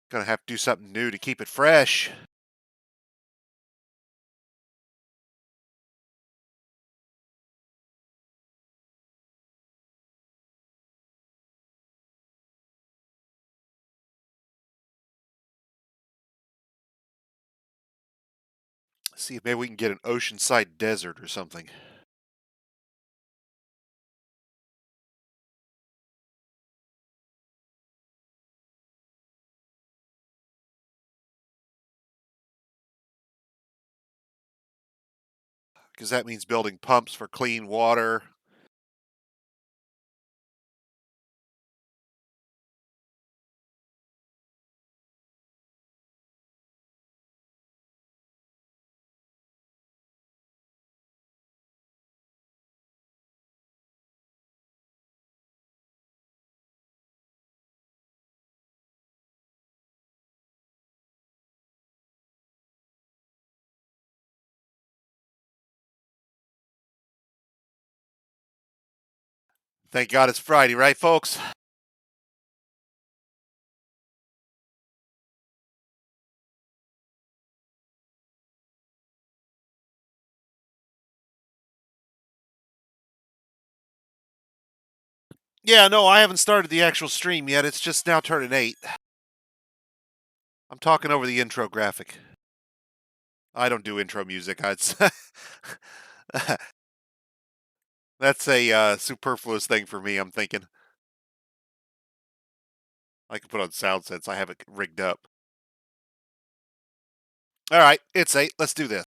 Gonna have to do something new to keep it fresh. See if maybe we can get an oceanside desert or something. Because that means building pumps for clean water. Thank God it's Friday, right, folks? Yeah, no, I haven't started the actual stream yet. It's just now turning 8. I'm talking over the intro graphic. I don't do intro music. That's a superfluous thing for me, I'm thinking. I can put on sound sense. I have it rigged up. All right, it's 8. Let's do this.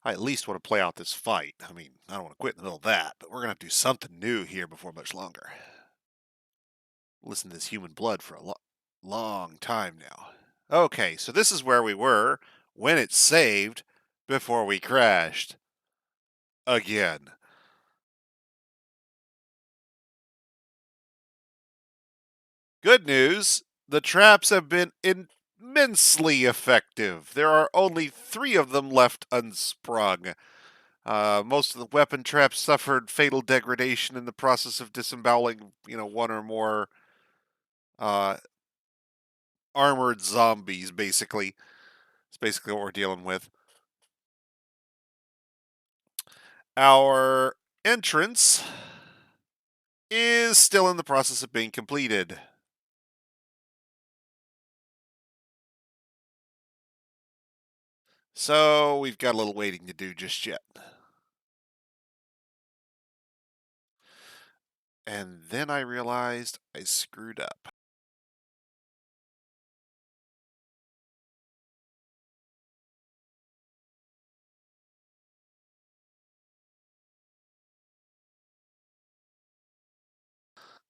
I at least want to play out this fight. I mean, I don't want to quit in the middle of that, but we're going to have to do something new here before much longer. Listen to this human blood for a long time now. Okay, so this is where we were when it saved before we crashed. Again. Good news, the traps have been immensely effective. There are only 3 of them left unsprung. Most of the weapon traps suffered fatal degradation in the process of disemboweling, one or more uh, armored zombies, basically. It's basically what we're dealing with. Our entrance is still in the process of being completed. So we've got a little waiting to do just yet. And then I realized I screwed up.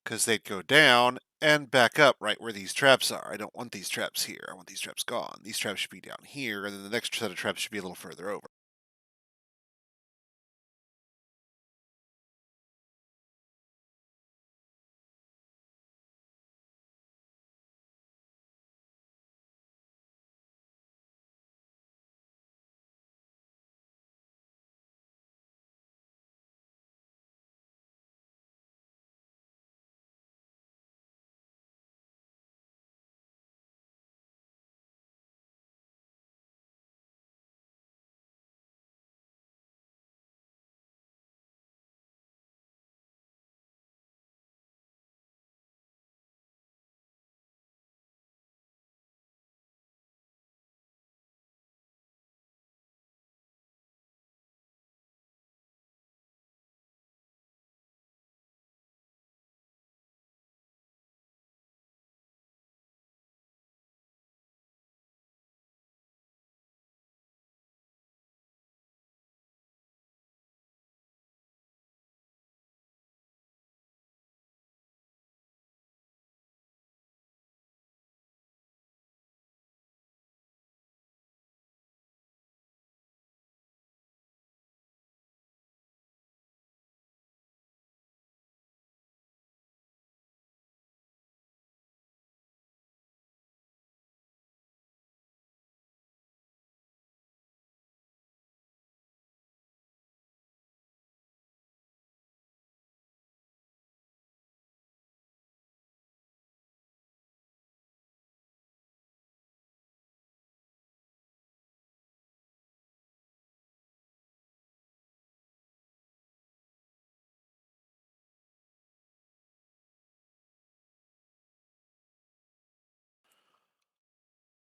Because they'd go down and back up right where these traps are. I don't want these traps here. I want these traps gone. These traps should be down here, and then the next set of traps should be a little further over.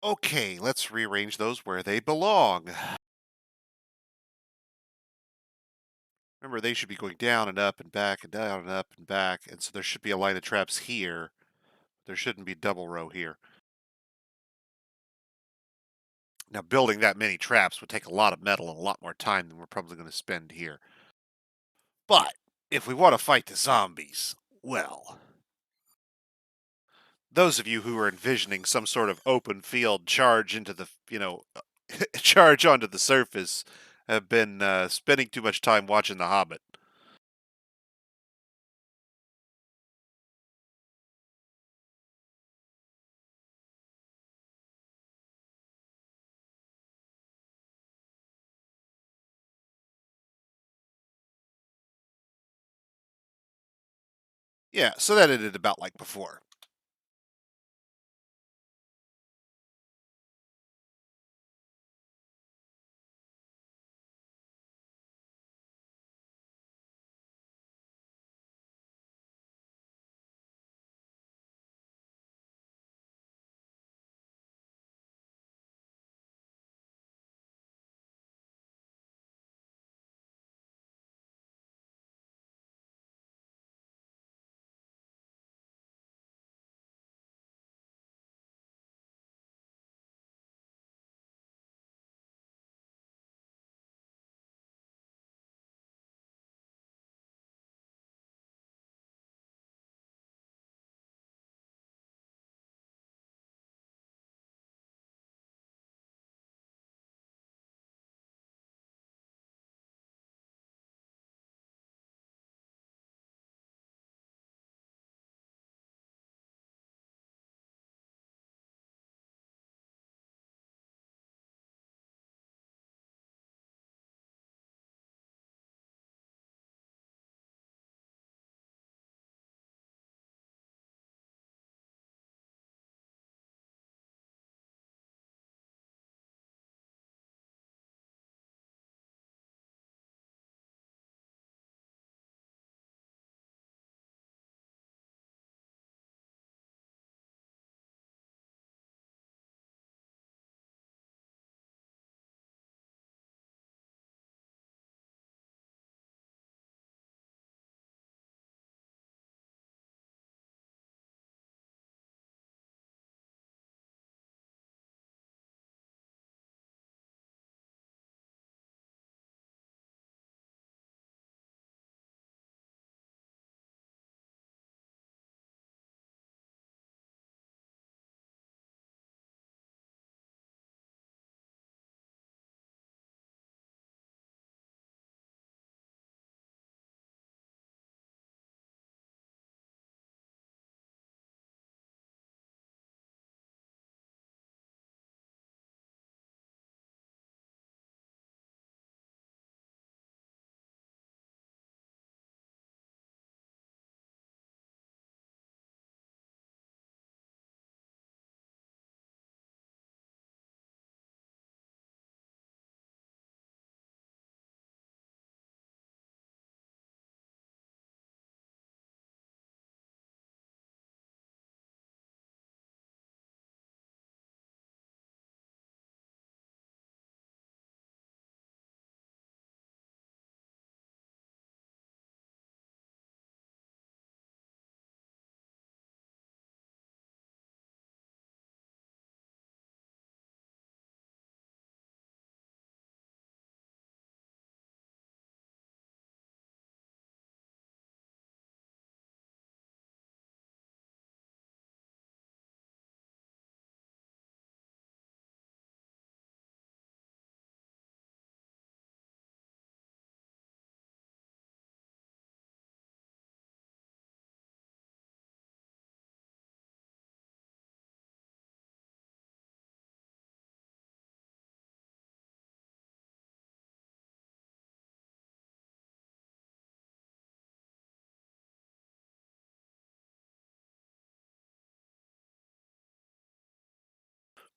Okay, let's rearrange those where they belong. Remember, they should be going down and up and back and down and up and back, and so there should be a line of traps here. There shouldn't be double row here. Now, building that many traps would take a lot of metal and a lot more time than we're probably going to spend here. But if we want to fight the zombies, well, those of you who are envisioning some sort of open field charge into the, charge onto the surface have been spending too much time watching The Hobbit. Yeah, so that ended about like before.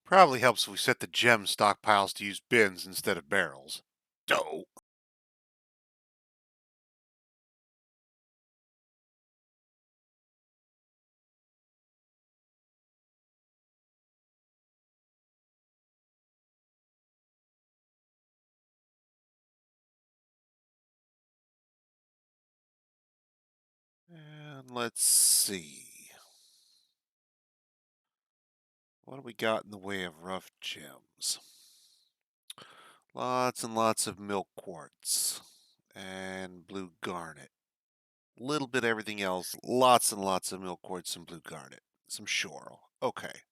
Probably helps if we set the gem stockpiles to use bins instead of barrels. Dope. And let's see. What do we got in the way of rough gems? Lots and lots of milk quartz and blue garnet. Little bit everything else. Lots and lots of milk quartz and blue garnet. Some schorl. Okay.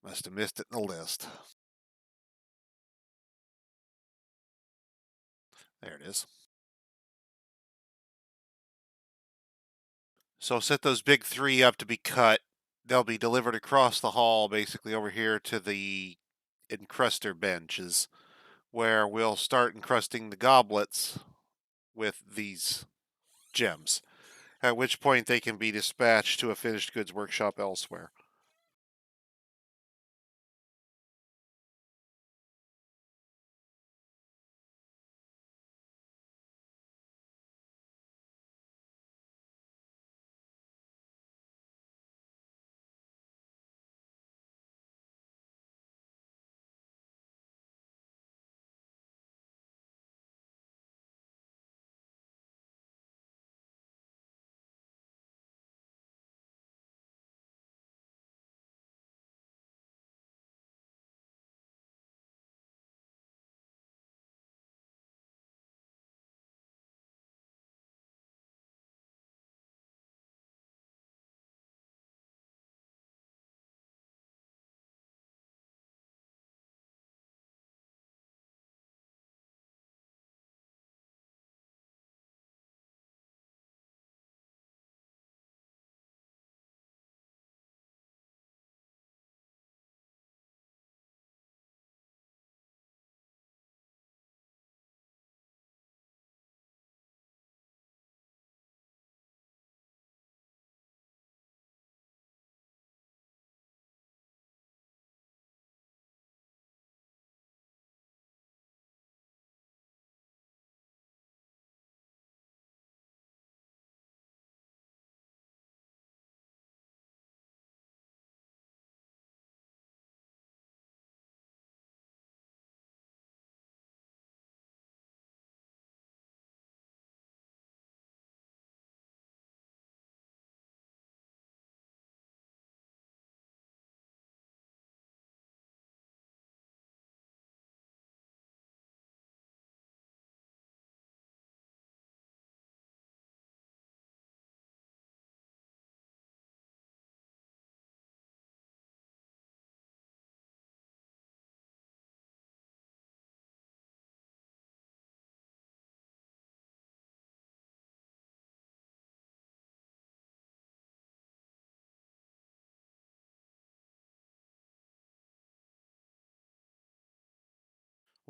Must have missed it in the list. There it is. So set those big three up to be cut. They'll be delivered across the hall, basically over here to the encruster benches, where we'll start encrusting the goblets with these gems, at which point they can be dispatched to a finished goods workshop elsewhere.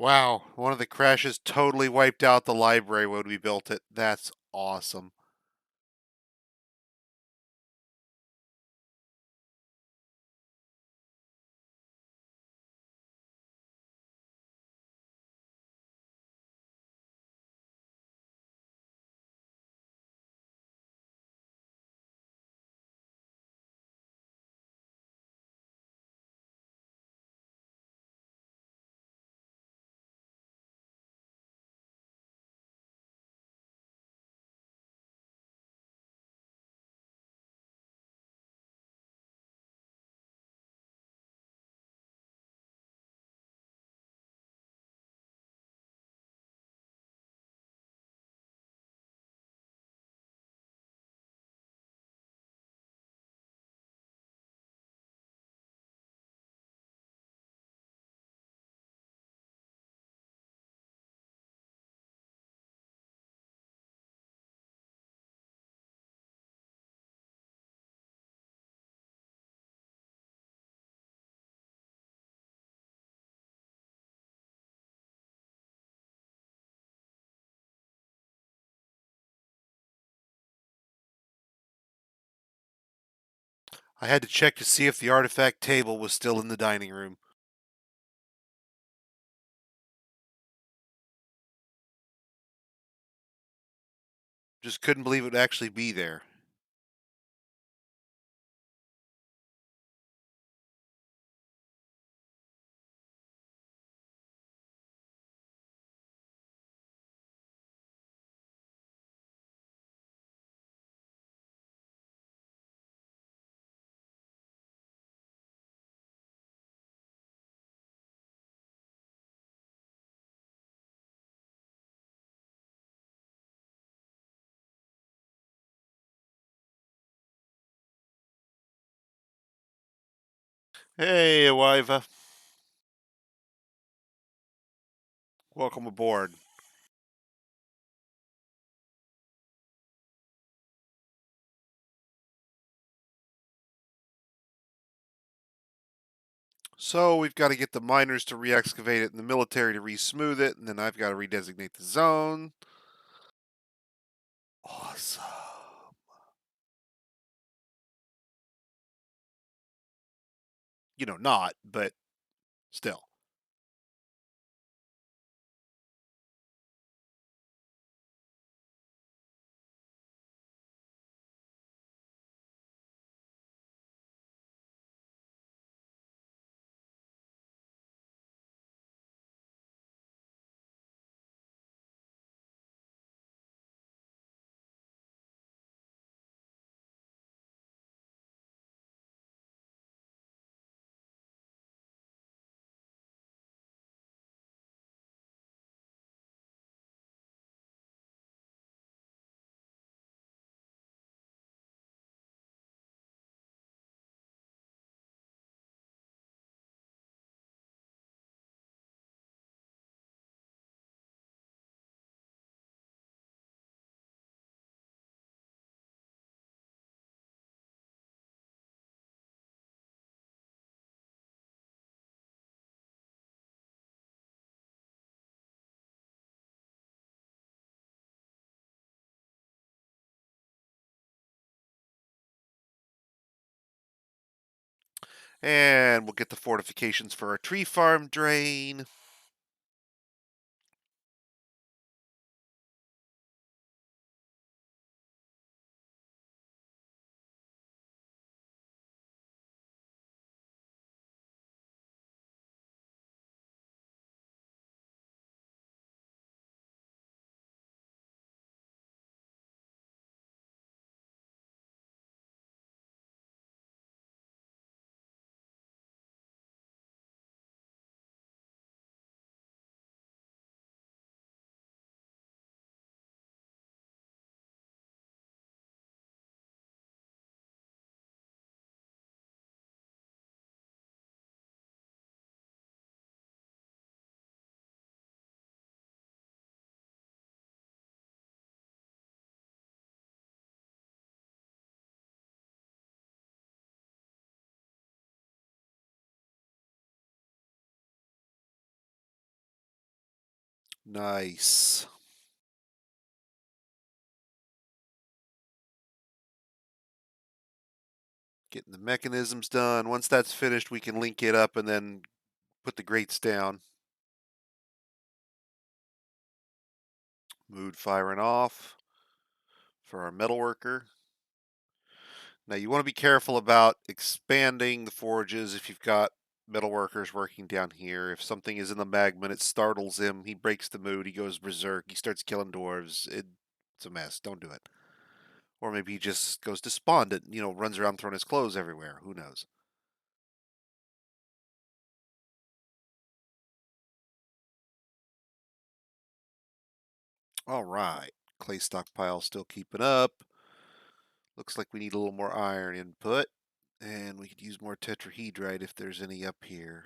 Wow, one of the crashes totally wiped out the library when we built it. That's awesome. I had to check to see if the artifact table was still in the dining room. Just couldn't believe it would actually be there. Hey, Awiva. Welcome aboard. So we've got to get the miners to re-excavate it and the military to re-smooth it, and then I've got to redesignate the zone. Awesome. Not, but still. And we'll get the fortifications for our tree farm drain. Nice. Getting the mechanisms done. Once that's finished, we can link it up and then put the grates down. Mood firing off for our metalworker. Now you want to be careful about expanding the forges if you've got metal workers working down here. If something is in the magma and it startles him, he breaks the mood, he goes berserk, he starts killing dwarves. It's a mess. Don't do it. Or maybe he just goes despondent, runs around throwing his clothes everywhere. Who knows? All right. Clay stockpile still keeping up. Looks like we need a little more iron input. And we could use more tetrahedrite if there's any up here.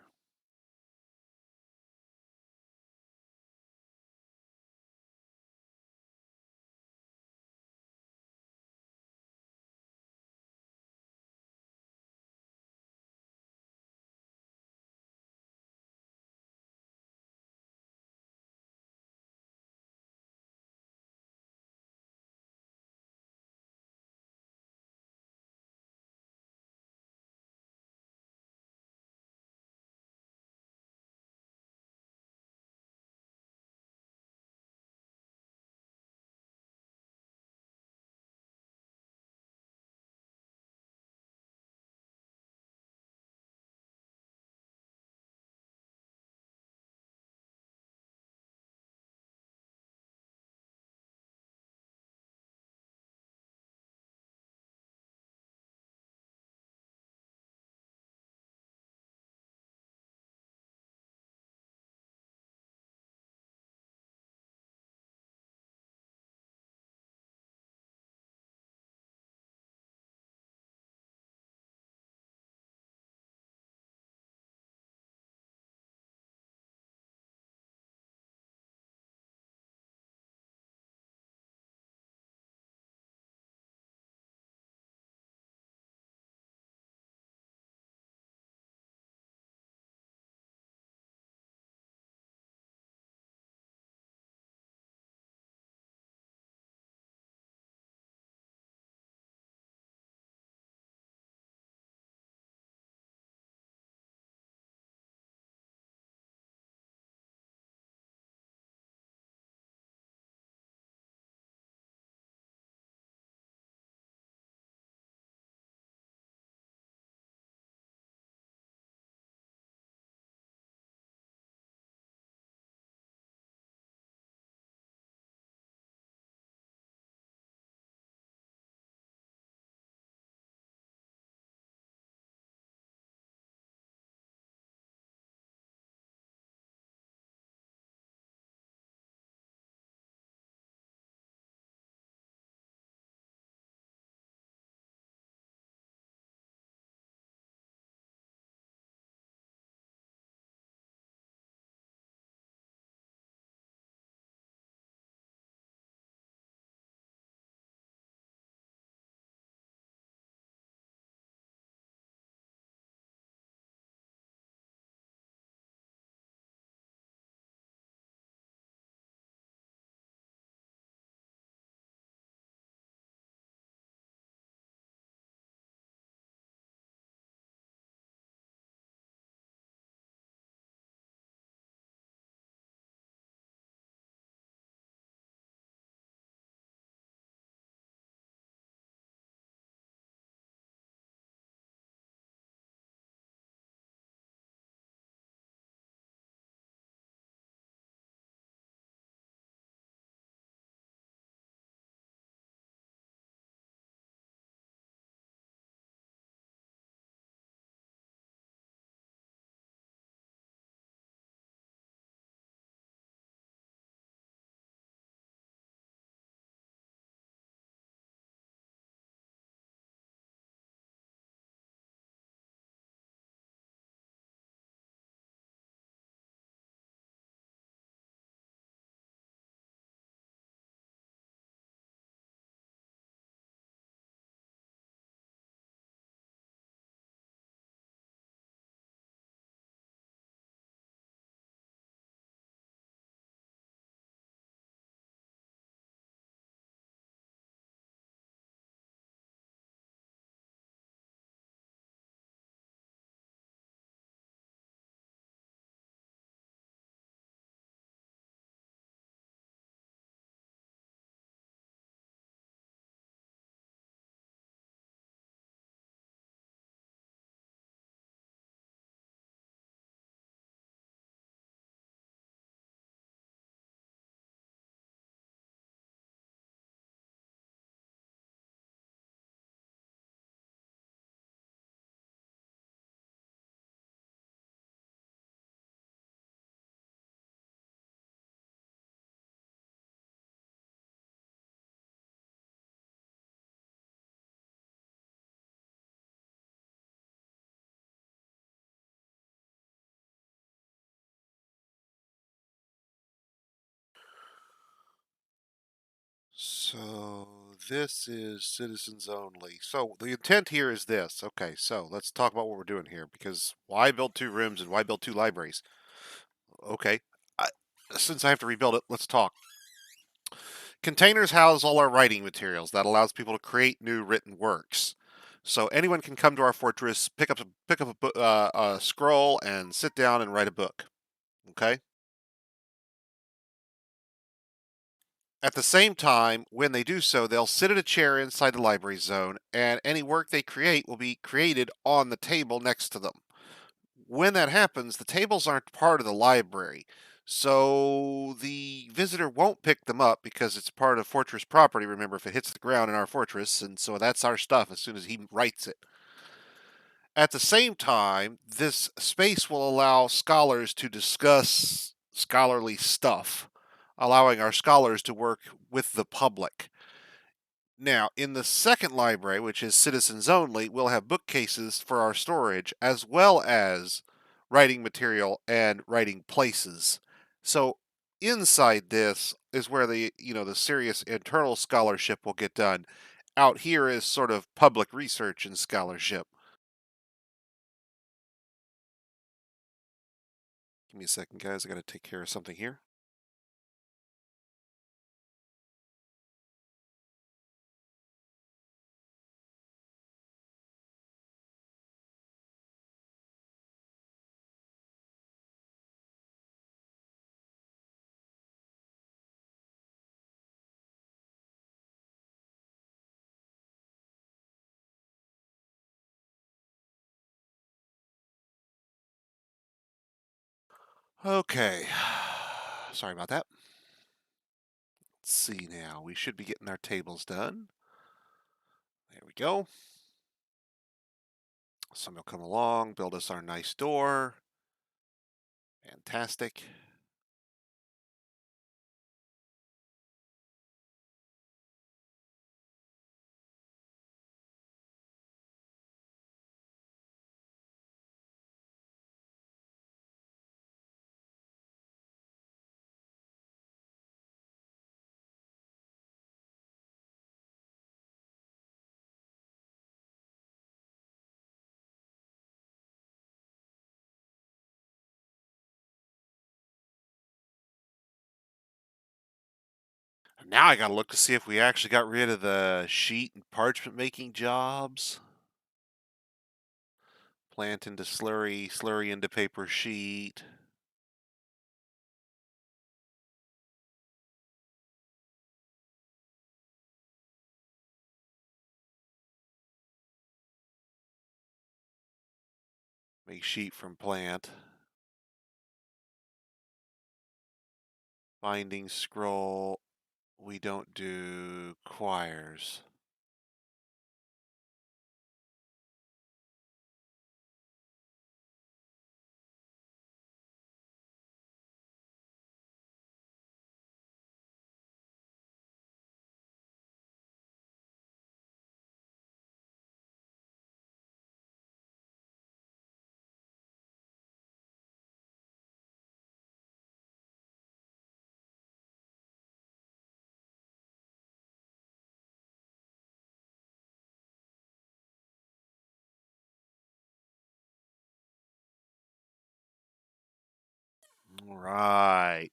So this is citizens only. So the intent here is this. Okay, so let's talk about what we're doing here because why build two rooms and why build two libraries? Okay, I, since I have to rebuild it, let's talk. Containers house all our writing materials. That allows people to create new written works. So anyone can come to our fortress, pick up a scroll, and sit down and write a book. Okay. At the same time, when they do so, they'll sit at a chair inside the library zone, and any work they create will be created on the table next to them. When that happens, the tables aren't part of the library, so the visitor won't pick them up because it's part of fortress property. Remember, if it hits the ground in our fortress, and so that's our stuff as soon as he writes it. At the same time, this space will allow scholars to discuss scholarly stuff, allowing our scholars to work with the public. Now, in the second library, which is citizens only, we'll have bookcases for our storage as well as writing material and writing places. So, inside this is where the serious internal scholarship will get done. Out here is sort of public research and scholarship. Give me a second, guys. I got to take care of something here. Okay. Sorry about that. Let's see now. We should be getting our tables done. There we go. Someone will come along, build us our nice door. Fantastic. Now I gotta look to see if we actually got rid of the sheet and parchment making jobs. Plant into slurry, slurry into paper sheet. Make sheet from plant. Binding scroll. We don't do quires. All right.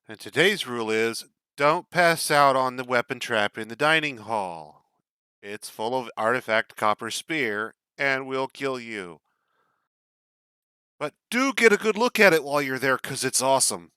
And today's rule is don't pass out on the weapon trap in the dining hall. It's full of artifact copper spear and will kill you. But do get a good look at it while you're there because it's awesome.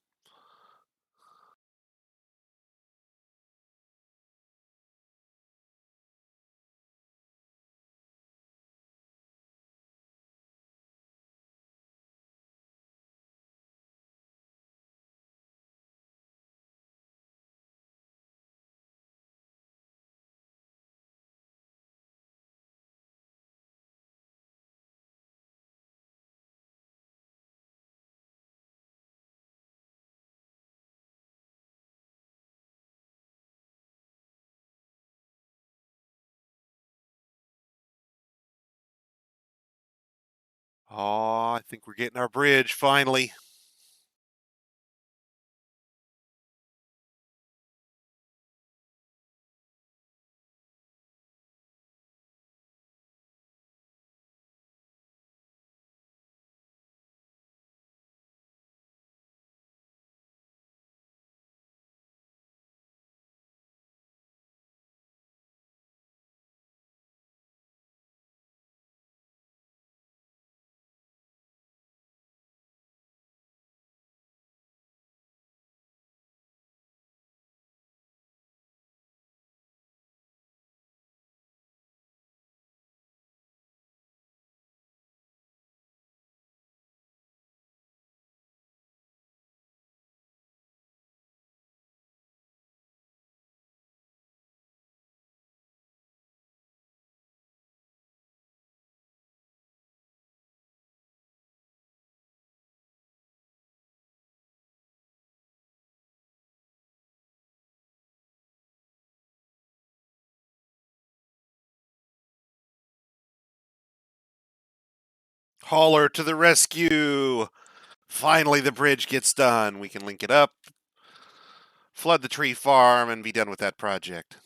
Oh, I think we're getting our bridge finally. Hauler to the rescue. Finally, the bridge gets done. We can link it up, flood the tree farm, and be done with that project.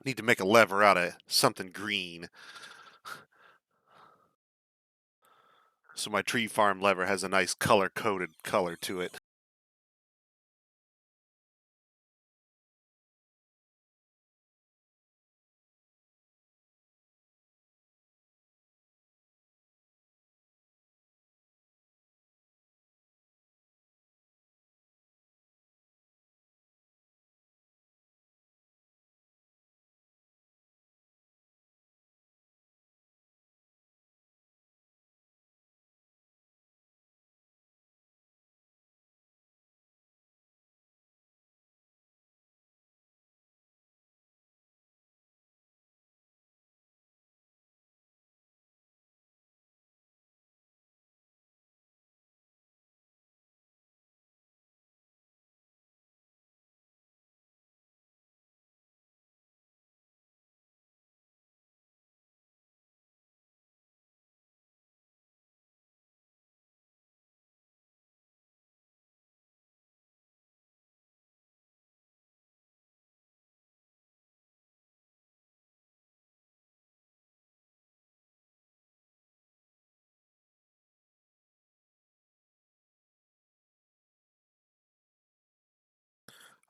Need to make a lever out of something green. So my tree farm lever has a nice color-coded color to it.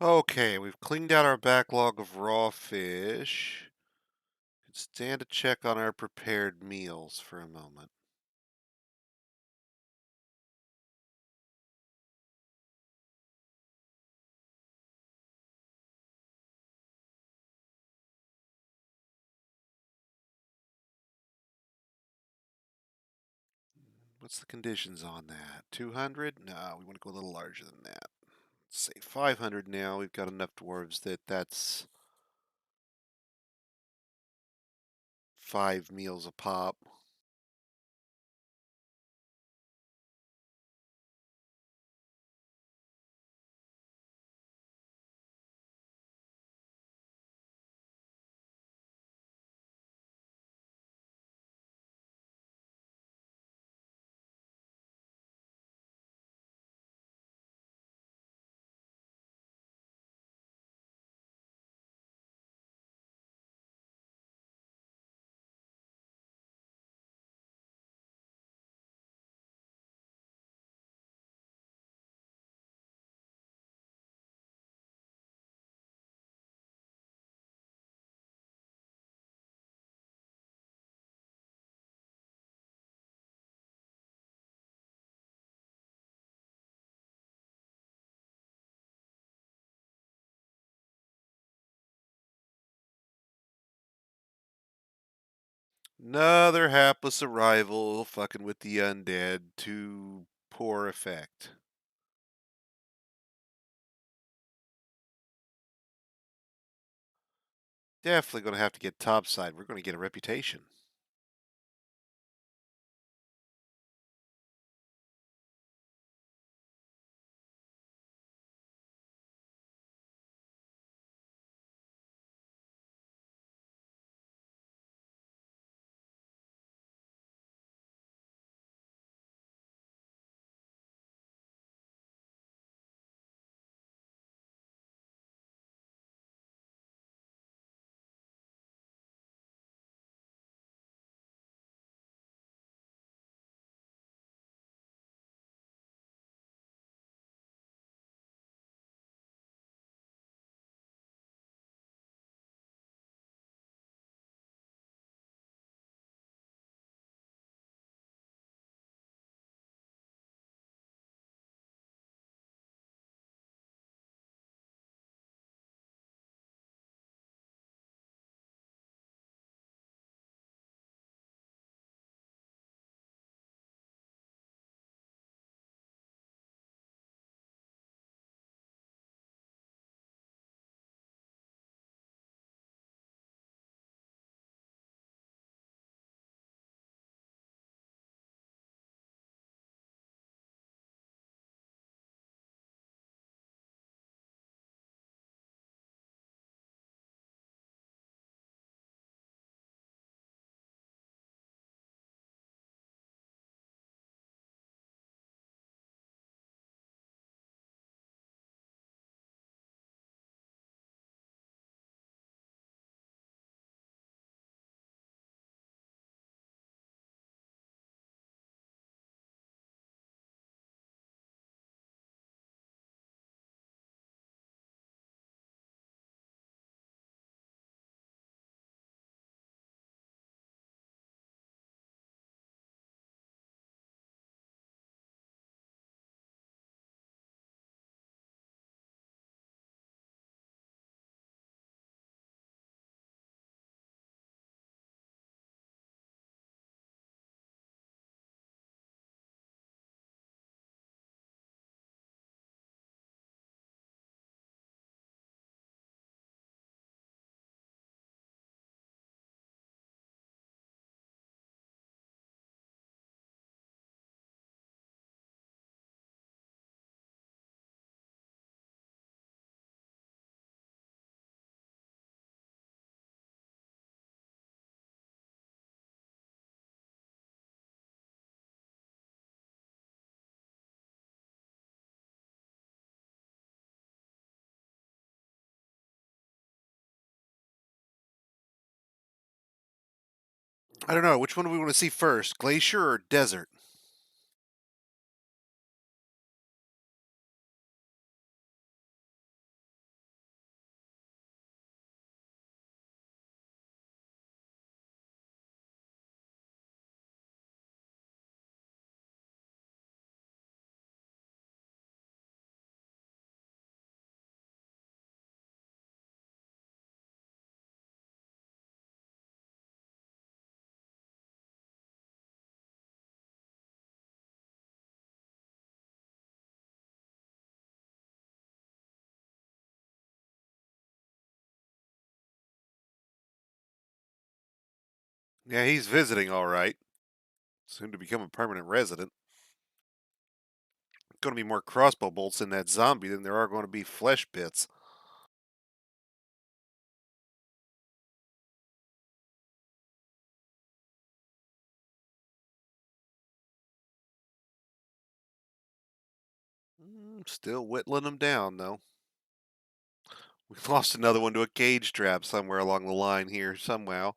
Okay, we've cleaned out our backlog of raw fish. Could stand a check on our prepared meals for a moment. What's the conditions on that? 200? No, we want to go a little larger than that. Let's say 500 now. We've got enough dwarves that's 5 meals a pop. Another hapless arrival fucking with the undead to poor effect. Definitely going to have to get topside. We're going to get a reputation. I don't know. Which one do we want to see first? Glacier or desert? Yeah, he's visiting all right. Soon to become a permanent resident. Going to be more crossbow bolts in that zombie than there are going to be flesh bits. Still whittling them down, though. We lost another one to a cage trap somewhere along the line here, somehow.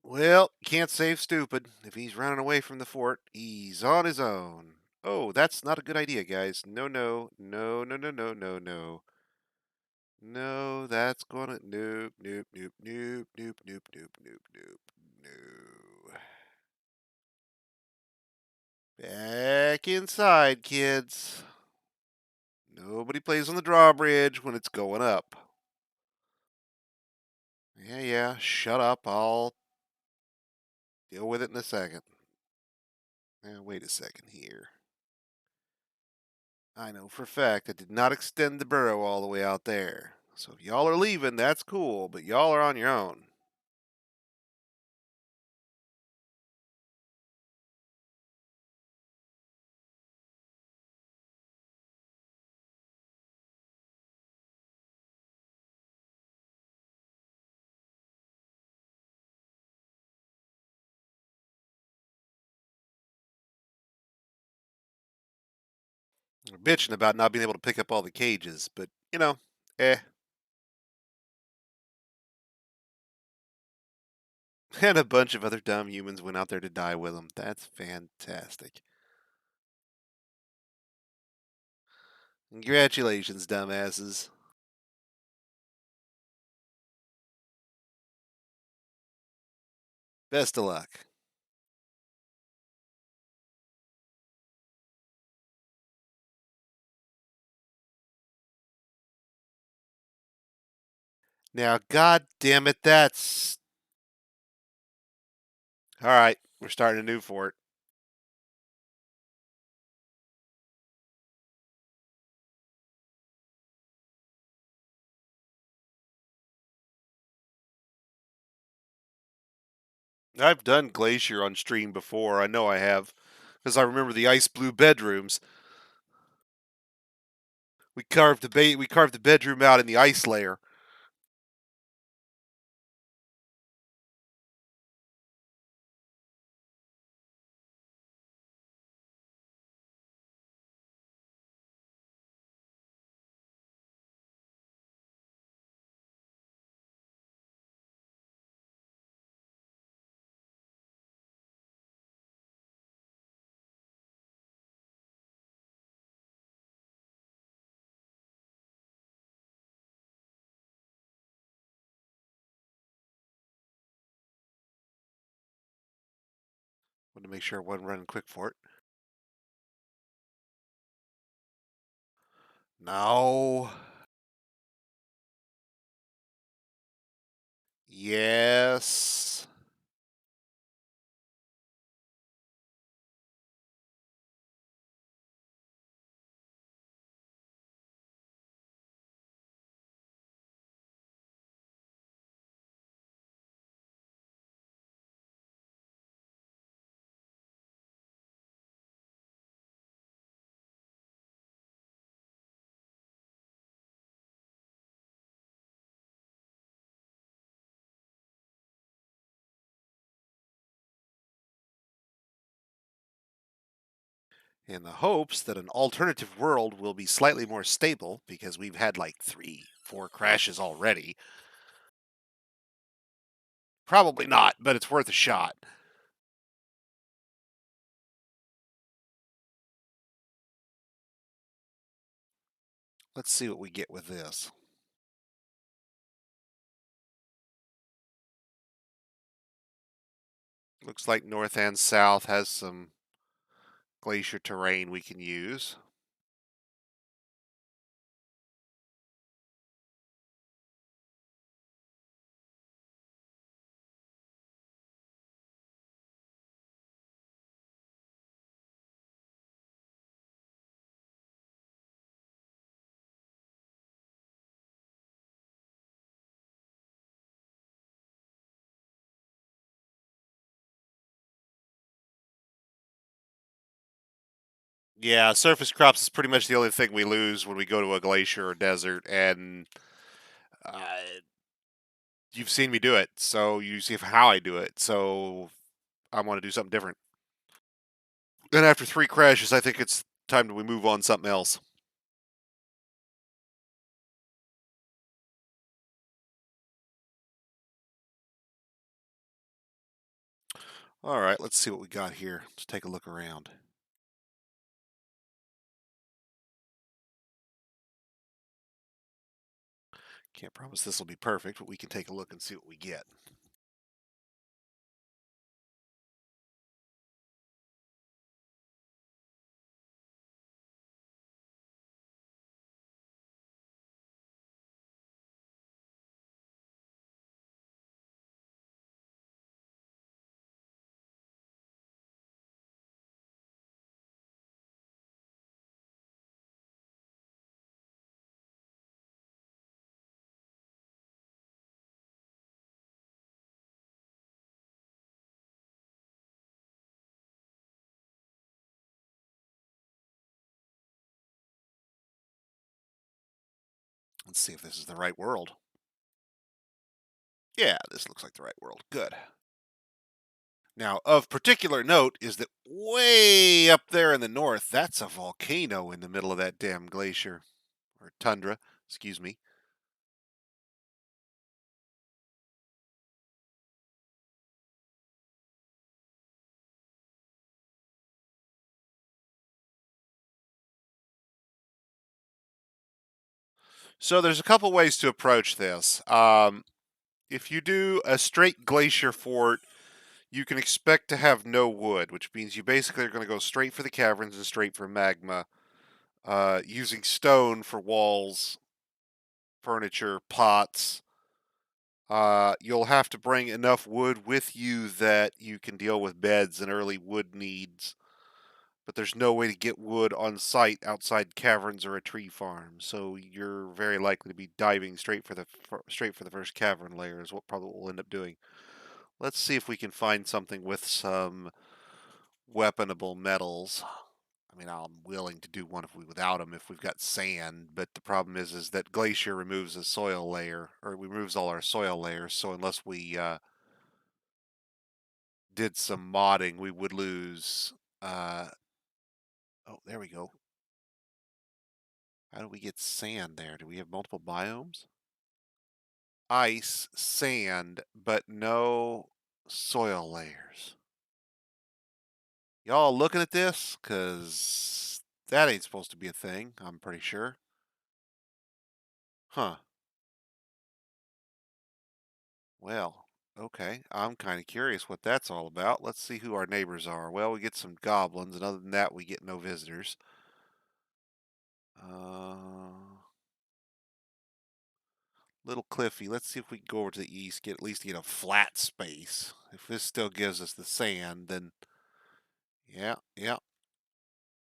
Well, can't save stupid. If he's running away from the fort, he's on his own. Oh, that's not a good idea, guys. No, no, no, no, no, no, no, no. No, that's gonna nope, nope, nope, nope, nope, nope, nope, nope, nope, no. Back inside, kids. Nobody plays on the drawbridge when it's going up. Yeah, yeah, shut up. I'll deal with it in a second. Now, wait a second here. I know for a fact I did not extend the burrow all the way out there. So if y'all are leaving, that's cool, but y'all are on your own. We're bitching about not being able to pick up all the cages, but, eh. And a bunch of other dumb humans went out there to die with them. That's fantastic. Congratulations, dumbasses. Best of luck. Now, god damn it, that's... Alright, we're starting a new fort. I've done Glacier on stream before. I know I have. Because I remember the ice blue bedrooms. We carved the bedroom out in the ice layer. Want to make sure I wasn't running quick for it. No. Yes. In the hopes that an alternative world will be slightly more stable, because we've had like 3, 4 crashes already. Probably not, but it's worth a shot. Let's see what we get with this. Looks like north and south has some glacier terrain we can use. Yeah, surface crops is pretty much the only thing we lose when we go to a glacier or desert, and uh, you've seen me do it, so you see how I do it. So I want to do something different. And after 3 crashes, I think it's time that we move on something else. All right, let's see what we got here. Let's take a look around. Can't promise this will be perfect, but we can take a look and see what we get. Let's see if this is the right world. Yeah, this looks like the right world. Good. Now, of particular note is that way up there in the north, that's a volcano in the middle of that damn glacier. Or tundra, excuse me. So there's a couple ways to approach this. If you do a straight glacier fort, you can expect to have no wood, which means you basically are going to go straight for the caverns and straight for magma, using stone for walls, furniture, pots. You'll have to bring enough wood with you that you can deal with beds and early wood needs, but there's no way to get wood on site outside caverns or a tree farm. So you're very likely to be diving straight for the first cavern layer is what probably we'll end up doing. Let's see if we can find something with some weaponable metals. I mean, I'm willing to do one if we without them if we've got sand, but the problem is that glacier removes a soil layer or removes all our soil layers. So unless we did some modding, we would lose. Oh, there we go. How do we get sand there? Do we have multiple biomes? Ice, sand, but no soil layers. Y'all looking at this? Because that ain't supposed to be a thing, I'm pretty sure. Huh. Well, okay. I'm kind of curious what that's all about. Let's see who our neighbors are. Well, we get some goblins, and other than that, we get no visitors. Little cliffy. Let's see if we can go over to the east, get at least get a flat space. If this still gives us the sand, then yeah, yeah.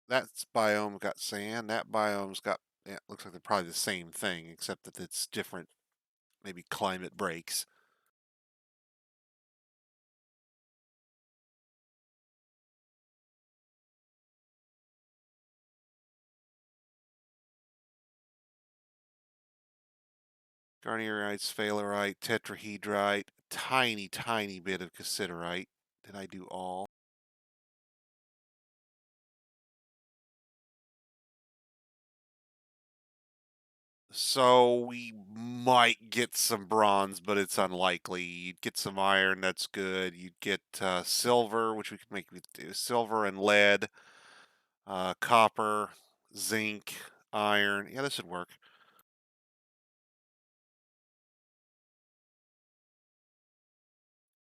That biome got sand. That biome's got. Yeah, looks like they're probably the same thing, except that it's different. Maybe climate breaks. Garnierite, sphalerite, tetrahedrite, tiny, tiny bit of cassiterite. Did I do all? So we might get some bronze, but it's unlikely. You'd get some iron, that's good. You'd get silver, which we could make with silver and lead, copper, zinc, iron. Yeah, this would work.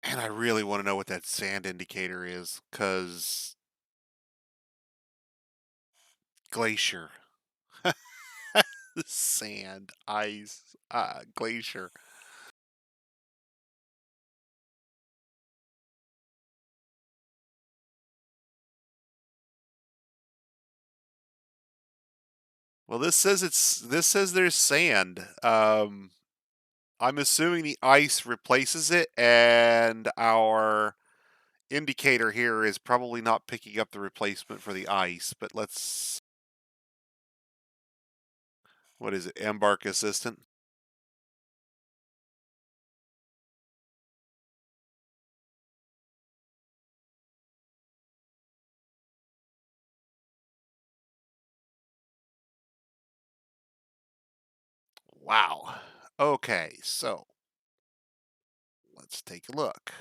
And I really want to know what that sand indicator is, because glacier. Sand, ice, glacier. Well, this says there's sand. I'm assuming the ice replaces it, and our indicator here is probably not picking up the replacement for the ice. But let's, what is it? Embark assistant. Wow. Okay, so let's take a look.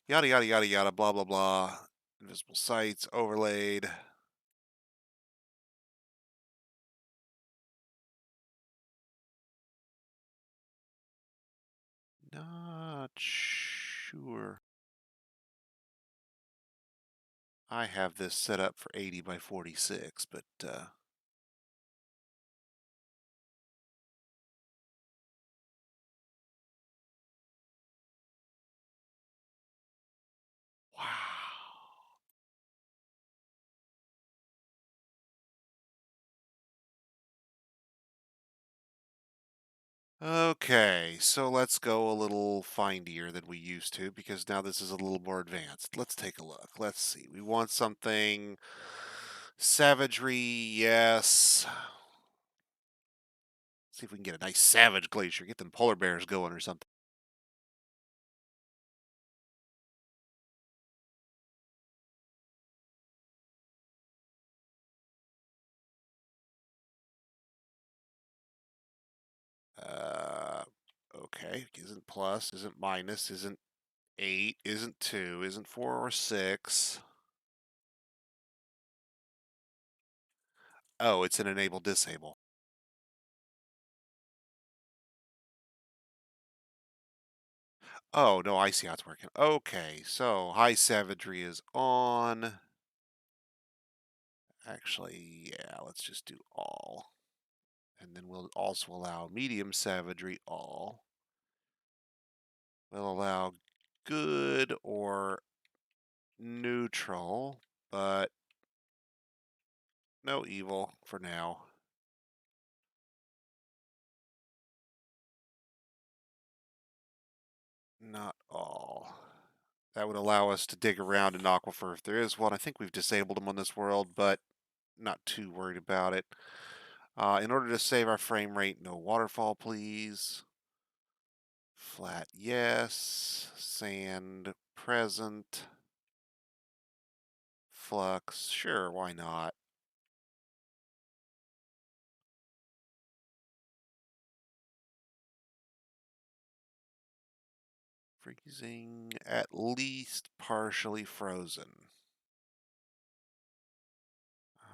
Yada, yada, yada, yada, blah, blah, blah. Invisible sights, overlaid. Not sure. I have this set up for 80 by 46, but wow. Okay, so let's go a little findier than we used to because now this is a little more advanced. Let's take a look. Let's see. We want something savagery, yes. See if we can get a nice savage glacier. Get them polar bears going or something. Uh, okay. Isn't plus, isn't minus, isn't 8, isn't 2, isn't 4 or 6. Oh, it's an enable disable. Oh, no, I see how it's working. Okay, so high savagery is on. Actually, yeah, let's just do all. And then we'll also allow medium savagery all. We'll allow good or neutral, but no evil for now. Not all. That would allow us to dig around in Aquifer if there is one. I think we've disabled them on this world, but not too worried about it. In order to save our frame rate, no waterfall, please. Flat, yes. Sand, present. Flux, sure, why not? Freezing, at least partially frozen.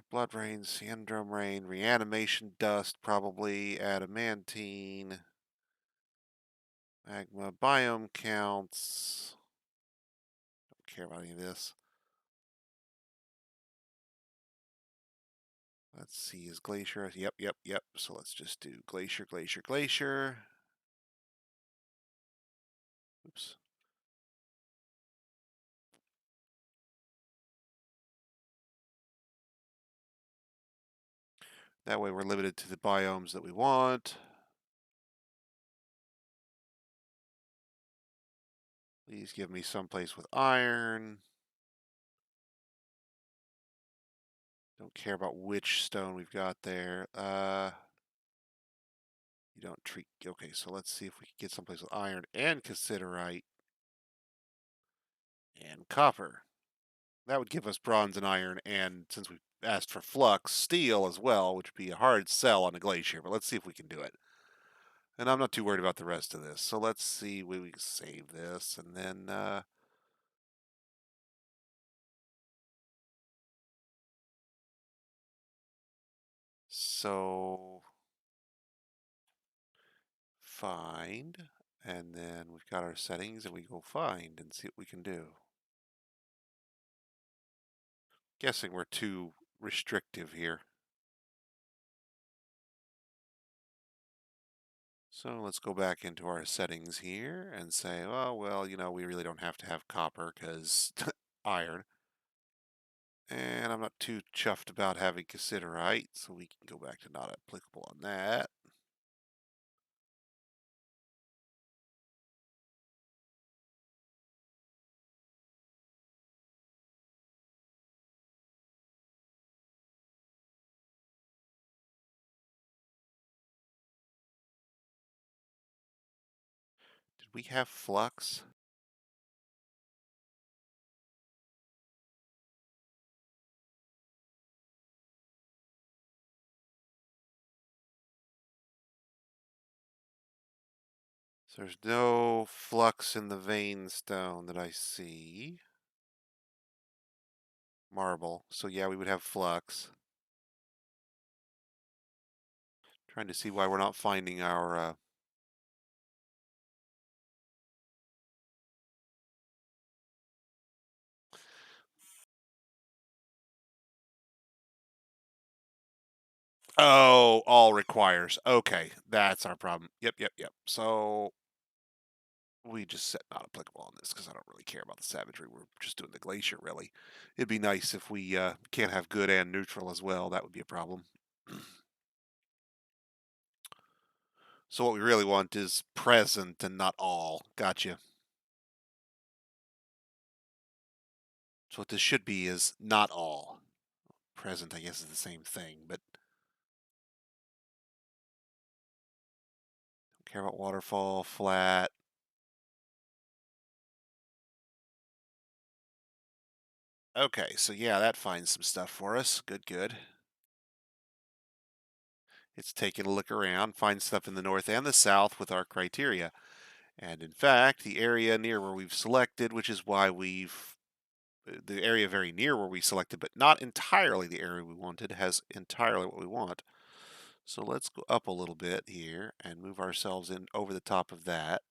Blood rain, syndrome rain, reanimation dust, probably adamantine. Magma biome counts. Don't care about any of this. Let's see, is glacier? Yep, yep, yep. So let's just do glacier, glacier, glacier. Oops. That way we're limited to the biomes that we want. Please give me someplace with iron. Don't care about which stone we've got there. You don't treat. Okay, so let's see if we can get someplace with iron and cassiterite and copper. That would give us bronze and iron, and since we asked for flux, steel as well, which would be a hard sell on a glacier. But let's see if we can do it. And I'm not too worried about the rest of this. So let's see where we can save this, and then so find, and then we've got our settings, and we go find and see what we can do. Guessing we're too restrictive here. So let's go back into our settings here and say, oh, well, we really don't have to have copper because iron. And I'm not too chuffed about having cassiterite, so we can go back to not applicable on that. Did we have flux? So there's no flux in the vein stone that I see. Marble. So yeah, we would have flux. Trying to see why we're not finding our Oh, all requires. Okay, that's our problem. Yep. So we just set not applicable on this because I don't really care about the savagery. We're just doing the glacier, really. It'd be nice if we can't have good and neutral as well. That would be a problem. So what we really want is present and not all. Gotcha. So what this should be is not all. Present, I guess, is the same thing, but don't care about waterfall, flat. Okay, so yeah, that finds some stuff for us. Good. It's taking a look around, finds stuff in the north and the south with our criteria. And in fact, the area near where we've selected, which is why the area very near where we selected, but not entirely the area we wanted, has entirely what we want. So let's go up a little bit here and move ourselves in over the top of that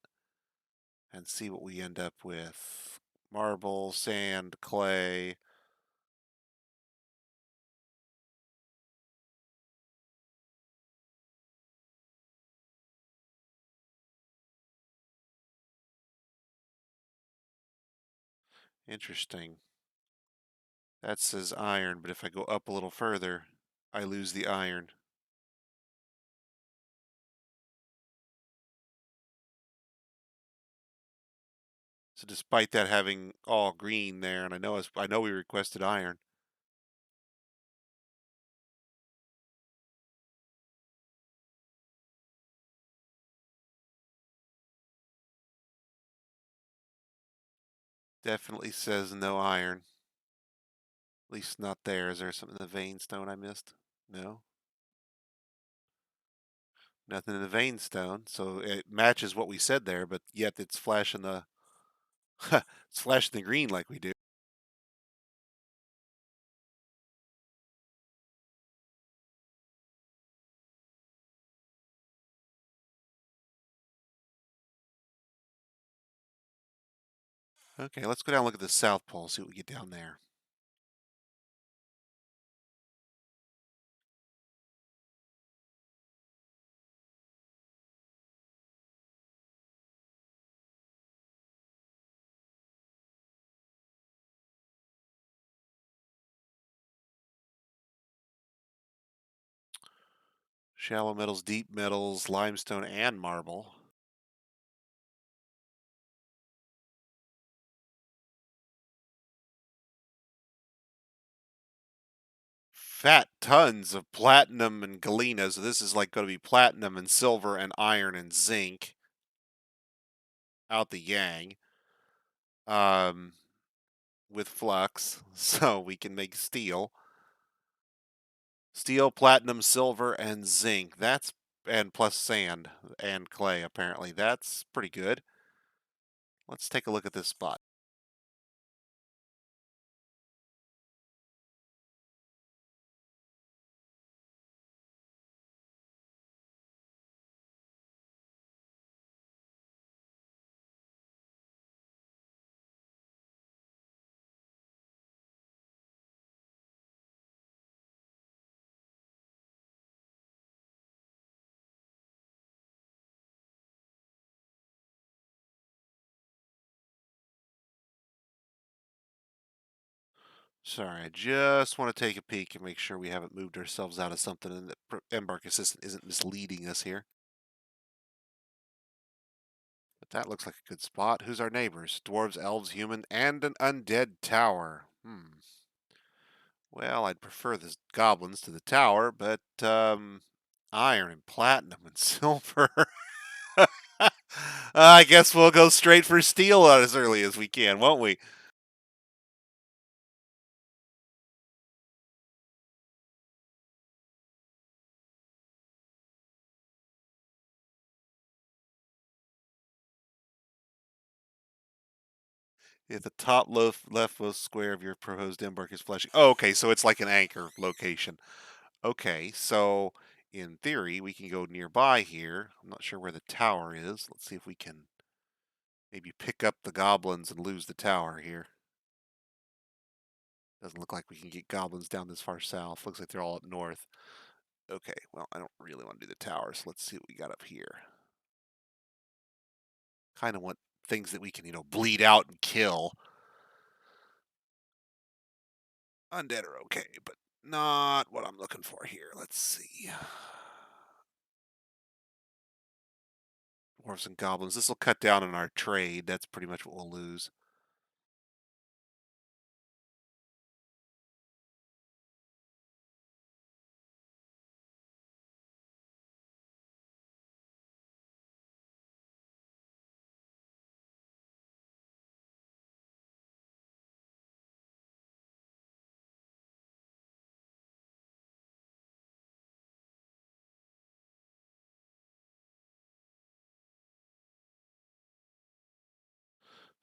and see what we end up with. Marble, sand, clay. Interesting. That says iron, but if I go up a little further, I lose the iron. So despite that having all green there, and I know we requested iron. Definitely says no iron. At least not there. Is there something in the vein stone I missed? No. Nothing in the vein stone. So it matches what we said there, but yet it's flashing the it's flashing the green like we do. Okay, let's go down and look at the South Pole, see what we get down there. Shallow metals, deep metals, limestone, and marble. Fat tons of platinum and galena. So this is like going to be platinum and silver and iron and zinc out the yang. Um, with flux, so we can make steel. Steel, platinum, silver, and zinc. And plus sand and clay, apparently. That's pretty good. Let's take a look at this spot. Sorry, I just want to take a peek and make sure we haven't moved ourselves out of something and that Embark Assistant isn't misleading us here. But that looks like a good spot. Who's our neighbors? Dwarves, elves, human, and an undead tower. Well, I'd prefer the goblins to the tower, but iron and platinum and silver. I guess we'll go straight for steel as early as we can, won't we? If the top leftmost square of your proposed embark is flashing. Oh, okay, so it's like an anchor location. Okay, so in theory, we can go nearby here. I'm not sure where the tower is. Let's see if we can maybe pick up the goblins and lose the tower here. Doesn't look like we can get goblins down this far south. Looks like they're all up north. Okay, well, I don't really want to do the tower, so let's see what we got up here. Kind of want things that we can, bleed out and kill. Undead are okay, but not what I'm looking for here. Let's see. Dwarves and goblins. This will cut down on our trade. That's pretty much what we'll lose.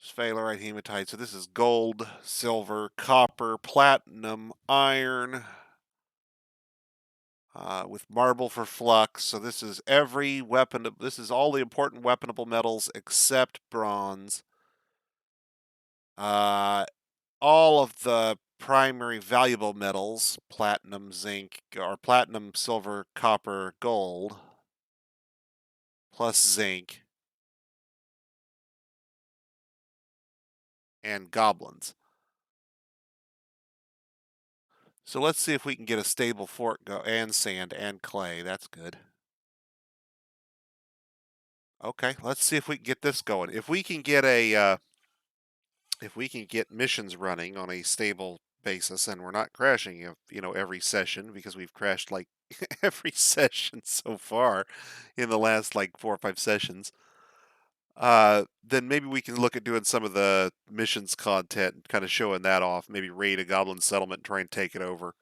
Sphalerite hematite. So this is gold, silver, copper, platinum, iron, with marble for flux. So this is every weapon. This is all the important weaponable metals except bronze. Uh, all of the primary valuable metals, platinum, zinc, or platinum, silver, copper, gold, plus zinc, and goblins. So let's see if we can get a stable fort go and sand and clay. That's good. Okay, let's see if we can get this going. If we can get missions running on a stable basis, and we're not crashing, every session because we've crashed like every session so far in the last like 4 or 5 sessions. Then maybe we can look at doing some of the missions content and kind of showing that off. Maybe raid a goblin settlement and try and take it over.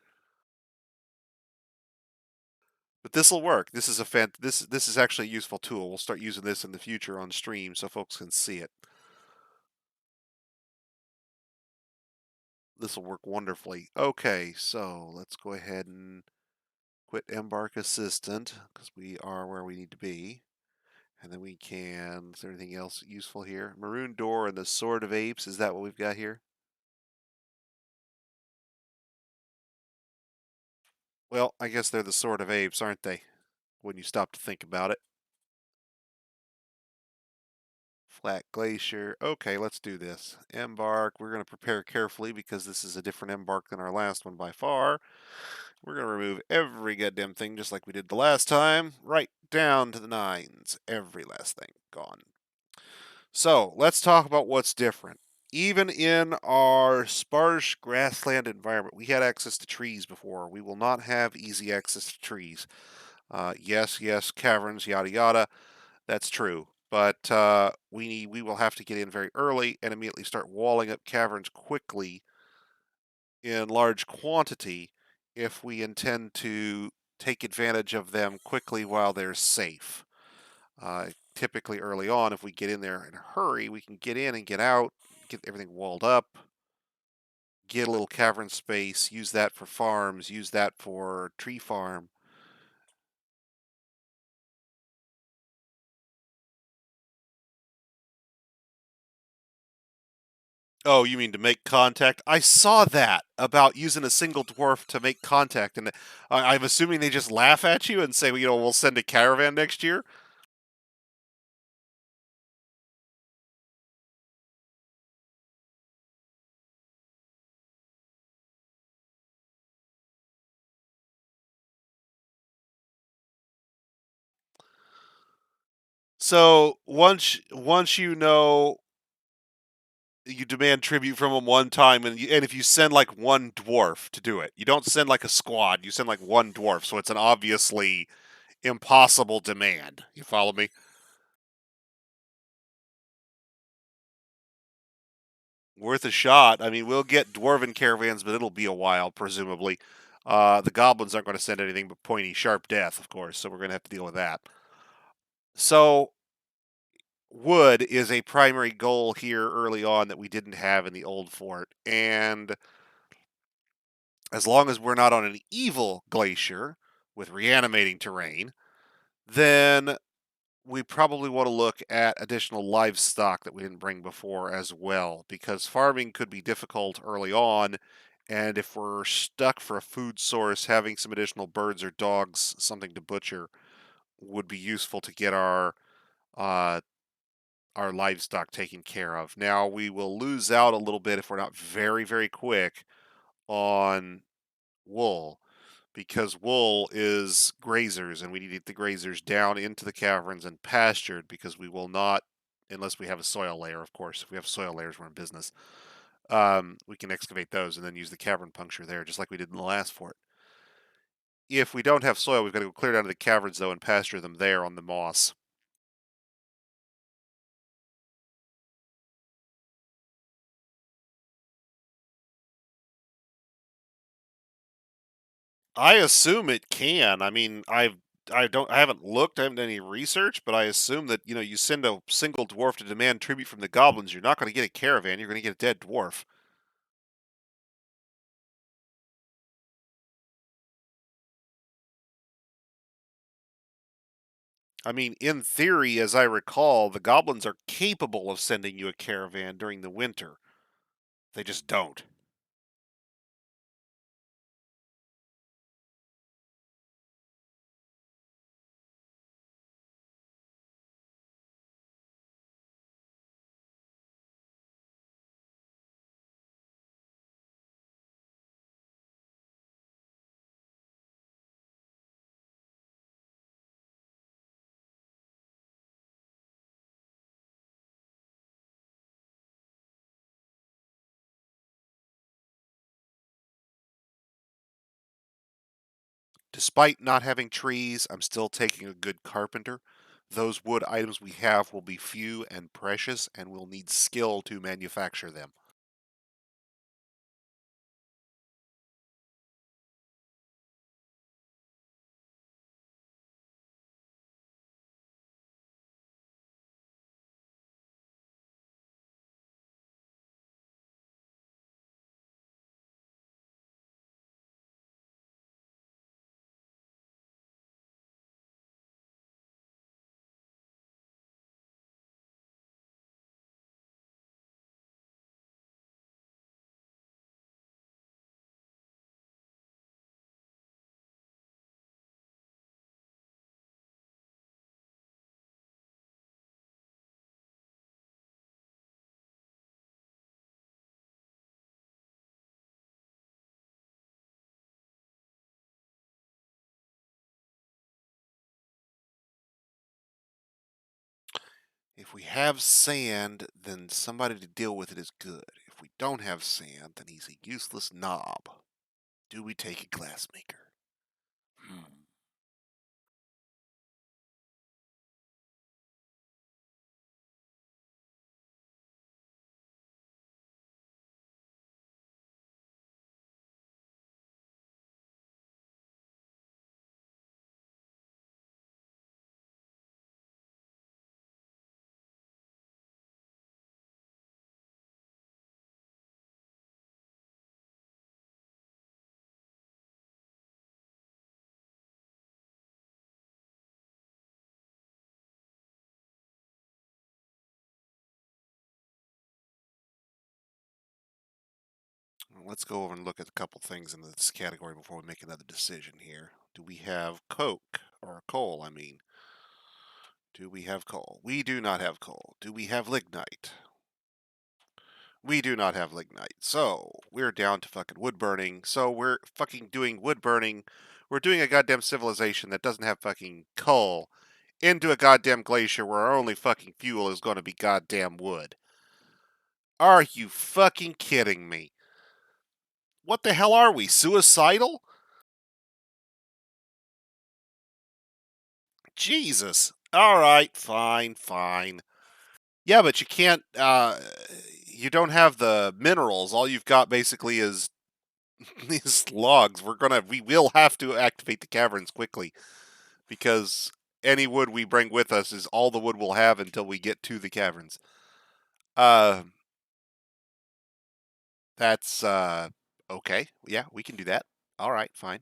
But this will work. This is this is actually a useful tool. We'll start using this in the future on stream so folks can see it. This will work wonderfully. Okay, so let's go ahead and quit Embark Assistant because we are where we need to be. And then we can, is there anything else useful here? Maroon Door and the Sword of Apes, is that what we've got here? Well, I guess they're the Sword of Apes, aren't they? When you stop to think about it. Flat Glacier. Okay, let's do this. Embark. We're going to prepare carefully because this is a different embark than our last one by far. We're going to remove every goddamn thing just like we did the last time. Right down to the nines. Every last thing gone. So let's talk about what's different. Even in our sparse grassland environment, we had access to trees before. We will not have easy access to trees. Yes, caverns, yada yada. That's true. But we will have to get in very early and immediately start walling up caverns quickly in large quantity if we intend to take advantage of them quickly while they're safe. Typically early on, if we get in there in a hurry, we can get in and get out, get everything walled up, get a little cavern space, use that for farms, use that for tree farm. Oh, you mean to make contact? I saw that about using a single dwarf to make contact, and I'm assuming they just laugh at you and say, we'll send a caravan next year. So once you demand tribute from them one time, and if you send like one dwarf to do it, you don't send like a squad. You send like one dwarf, so it's an obviously impossible demand. You follow me? Worth a shot. I mean, we'll get dwarven caravans, but it'll be a while, presumably. The goblins aren't going to send anything but pointy, sharp death, of course, so we're going to have to deal with that. So wood is a primary goal here early on that we didn't have in the old fort. And as long as we're not on an evil glacier with reanimating terrain, then we probably want to look at additional livestock that we didn't bring before as well, because farming could be difficult early on. And if we're stuck for a food source, having some additional birds or dogs, something to butcher, would be useful to get uh, our livestock taken care of. Now, we will lose out a little bit if we're not very, very quick on wool, because wool is grazers, and we need to get the grazers down into the caverns and pastured, because we will not, unless we have a soil layer, of course. If we have soil layers, we're in business. We can excavate those and then use the cavern puncture there, just like we did in the last fort. If we don't have soil, we've got to go clear down to the caverns, though, and pasture them there on the moss. I assume it can. I mean, I haven't looked, I haven't done any research, but I assume that, you send a single dwarf to demand tribute from the goblins, you're not going to get a caravan, you're going to get a dead dwarf. I mean, in theory, as I recall, the goblins are capable of sending you a caravan during the winter. They just don't. Despite not having trees, I'm still taking a good carpenter. Those wood items we have will be few and precious, and we'll need skill to manufacture them. If we have sand, then somebody to deal with it is good. If we don't have sand, then he's a useless knob. Do we take a glassmaker? Hmm. Well, let's go over and look at a couple things in this category before we make another decision here. Do we have coke? Or coal, I mean. Do we have coal? We do not have coal. Do we have lignite? We do not have lignite. So, we're down to fucking wood burning. So, we're fucking doing wood burning. We're doing a goddamn civilization that doesn't have fucking coal into a goddamn glacier where our only fucking fuel is going to be goddamn wood. Are you fucking kidding me? What the hell are we? Suicidal? Jesus. All right, fine, fine. Yeah, but you can't. You don't have the minerals. All you've got basically is these logs. We will have to activate the caverns quickly because any wood we bring with us is all the wood we'll have until we get to the caverns. Uh, that's okay. Yeah, we can do that. All right, fine.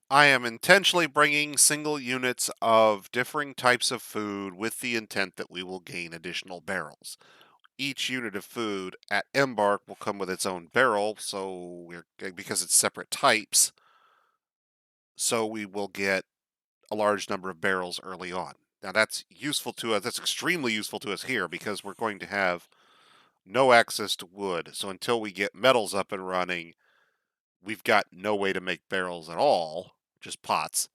I am intentionally bringing single units of differing types of food with the intent that we will gain additional barrels. Each unit of food at Embark will come with its own barrel, so because it's separate types, so we will get a large number of barrels early on. Now that's useful to us. That's extremely useful to us here because we're going to have no access to wood. So until we get metals up and running, we've got no way to make barrels at all, just pots.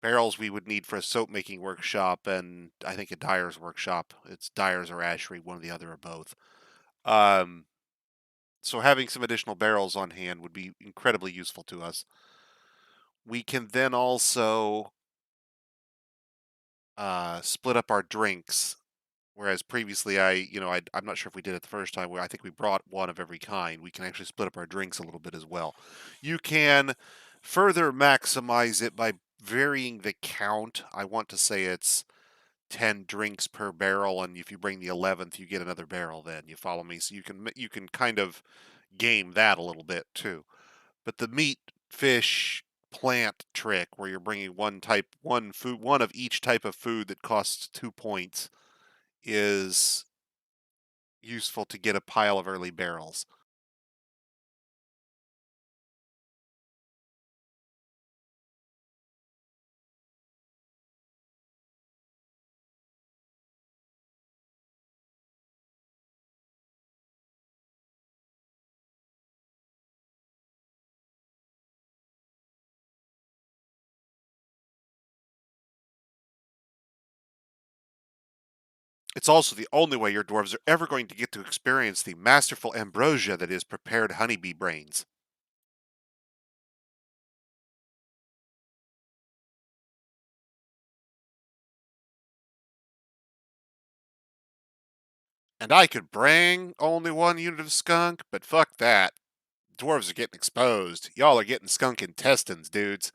Barrels we would need for a soap making workshop and I think a dyer's workshop. It's dyer's or ashery, one or the other or both. Um, so having some additional barrels on hand would be incredibly useful to us. We can then also split up our drinks. Whereas previously, I'm not sure if we did it the first time. Where I think we brought one of every kind. We can actually split up our drinks a little bit as well. You can further maximize it by varying the count. I want to say it's 10 drinks per barrel, and if you bring the 11th, you get another barrel. Then you follow me, so you can kind of game that a little bit too. But the meat, fish, plant trick, where you're bringing one of each type of food that costs 2 points, is useful to get a pile of early barrels. It's also the only way your dwarves are ever going to get to experience the masterful ambrosia that is prepared honeybee brains. And I could bring only one unit of skunk, but fuck that. Dwarves are getting exposed. Y'all are getting skunk intestines, dudes.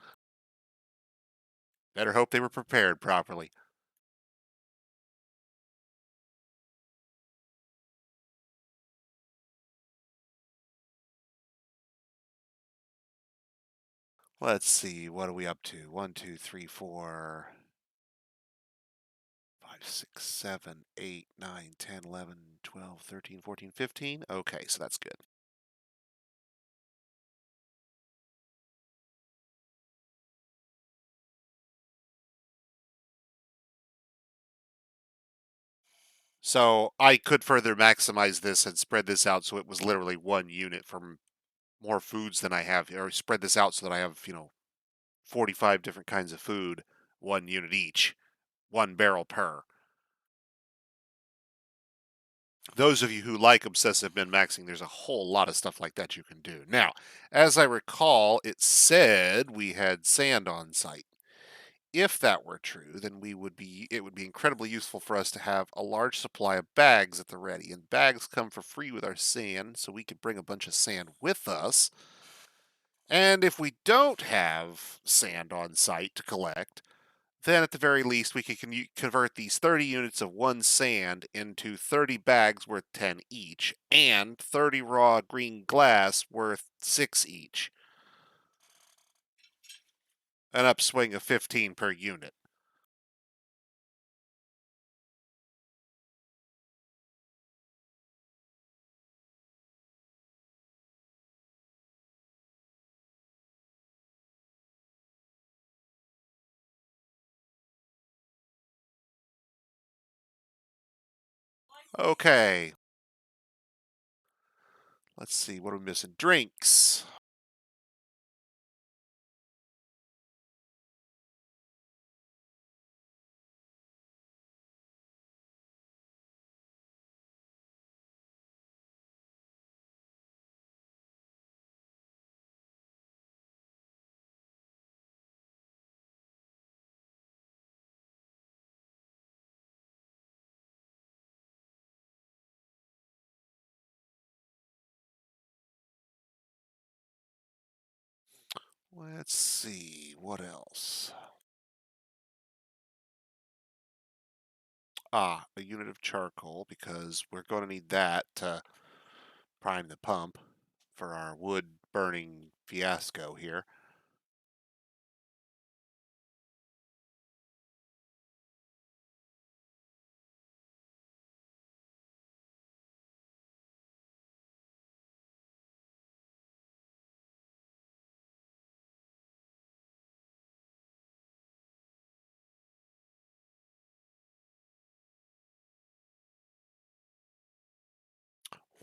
Better hope they were prepared properly. Let's see, what are we up to? 1, 2, 3, 4, 5, 6, 7, 8, 9, 10, 11, 12, 13, 14, 15. Okay, so that's good. So I could further maximize this and spread this out so it was literally one unit from more foods than I have, or spread this out so that I have, 45 different kinds of food, one unit each, one barrel per. Those of you who like obsessive min maxing, there's a whole lot of stuff like that you can do. Now, as I recall, it said we had sand on site. if that were true, then it would be incredibly useful for us to have a large supply of bags at the ready. And bags come for free with our sand, so we could bring a bunch of sand with us. And if we don't have sand on site to collect, then at the very least we can convert these 30 units of one sand into 30 bags worth 10 each and 30 raw green glass worth 6 each. An upswing of 15 per unit. Okay, let's see, what are we missing? Drinks. Let's see, what else? Ah, a unit of charcoal, because we're going to need that to prime the pump for our wood burning fiasco here.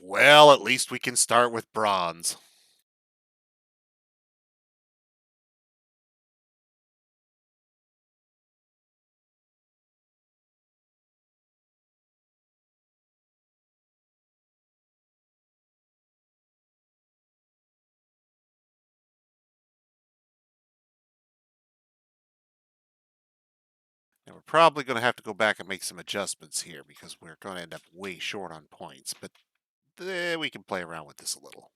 Well, at least we can start with bronze. And we're probably going to have to go back and make some adjustments here because we're going to end up way short on points, but we can play around with this a little.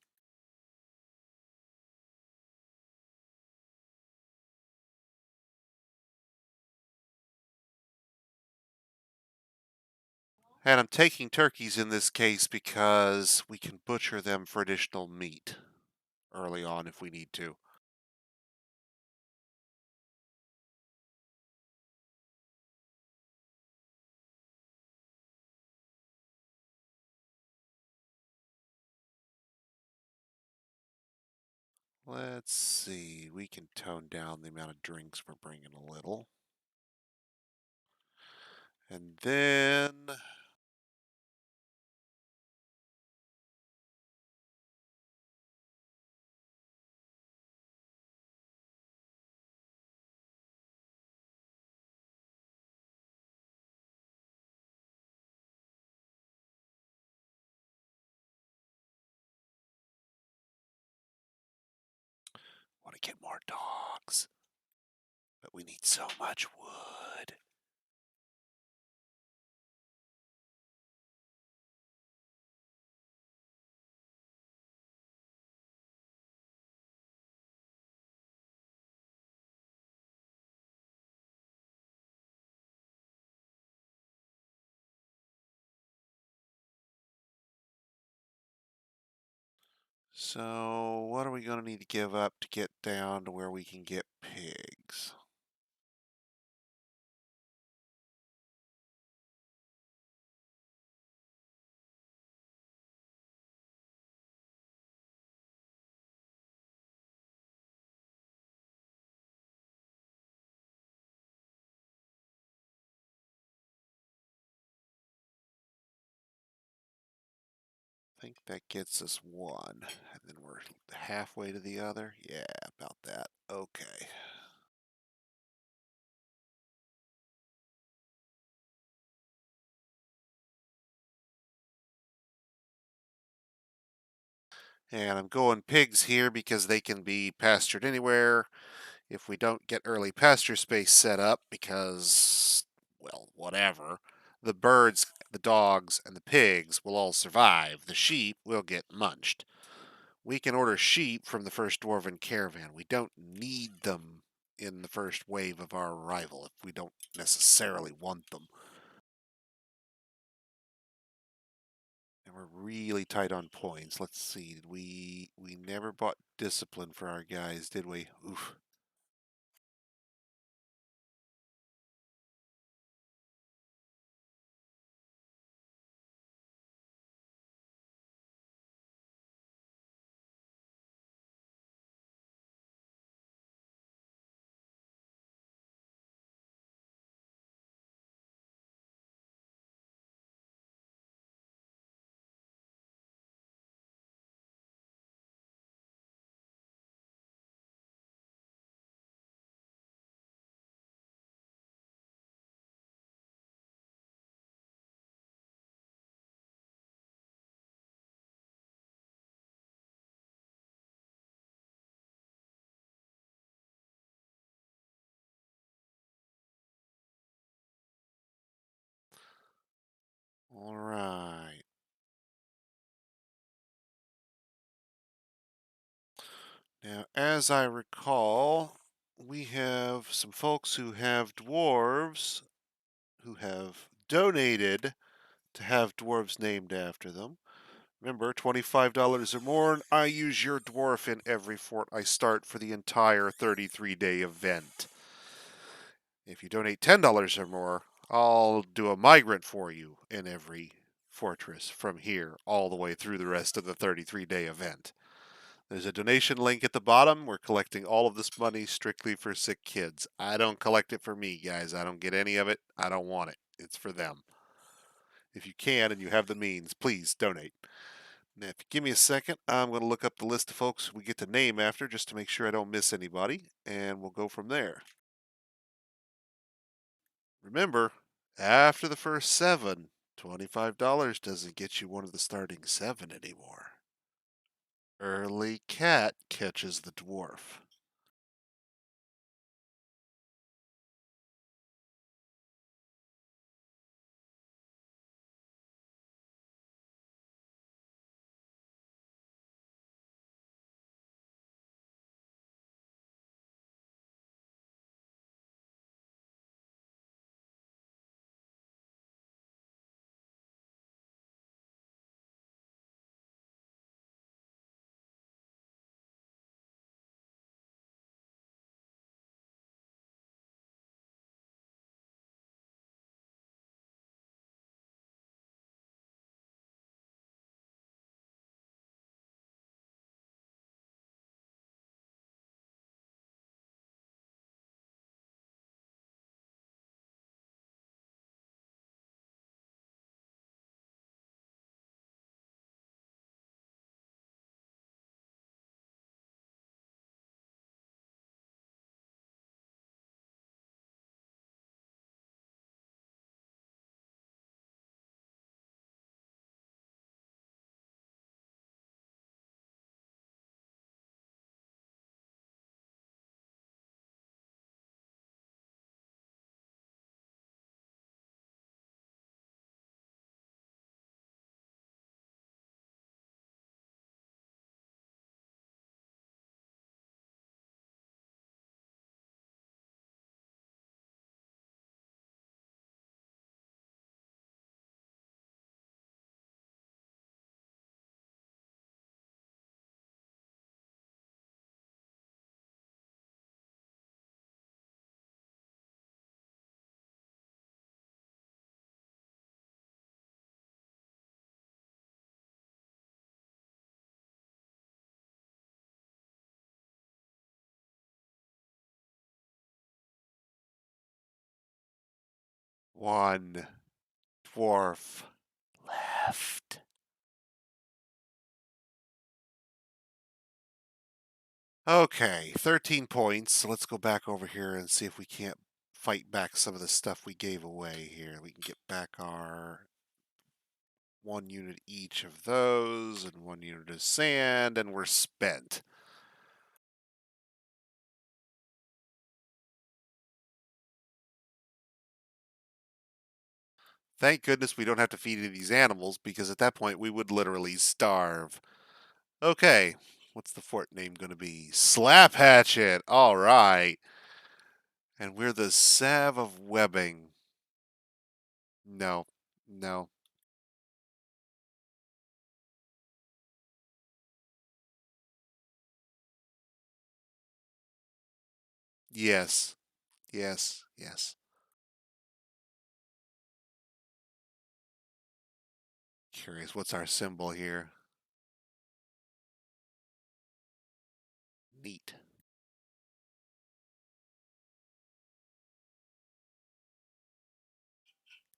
And I'm taking turkeys in this case because we can butcher them for additional meat early on if we need to. Let's see, we can tone down the amount of drinks we're bringing a little. And then want to get more dogs, but we need so much wood. So, what are we going to need to give up to get down to where we can get pigs? I think that gets us one, and then we're halfway to the other. Yeah, about that. Okay. And I'm going pigs here because they can be pastured anywhere. If we don't get early pasture space set up because, well, whatever, the birds, the dogs, and the pigs will all survive. The sheep will get munched. We can order sheep from the first dwarven caravan. We don't need them in the first wave of our arrival if we don't necessarily want them. And we're really tight on points. Let's see. Did we never bought discipline for our guys, did we? Oof. All right. Now, as I recall, we have some folks who have dwarves who have donated to have dwarves named after them. Remember, $25 or more, and I use your dwarf in every fort I start for the entire 33-day event. If you donate $10 or more, I'll do a migrant for you in every fortress from here all the way through the rest of the 33-day event. There's a donation link at the bottom. We're collecting all of this money strictly for sick kids. I don't collect it for me, guys. I don't get any of it. I don't want it. It's for them. If you can and you have the means, please donate. Now, if you give me a second, I'm going to look up the list of folks we get to name after just to make sure I don't miss anybody, and we'll go from there. Remember, after the first 7, $25 doesn't get you one of the starting 7 anymore. Early cat catches the dwarf. One dwarf left. Okay, 13 points. So let's go back over here and see if we can't fight back some of the stuff we gave away here. We can get back our 1 unit each of those and 1 unit of sand, and we're spent. Thank goodness we don't have to feed any of these animals because at that point we would literally starve. Okay, what's the fort name going to be? Slap Hatchet. All right. And we're the Salve of Webbing. No, no. Yes, yes, yes. Curious, what's our symbol here? Neat.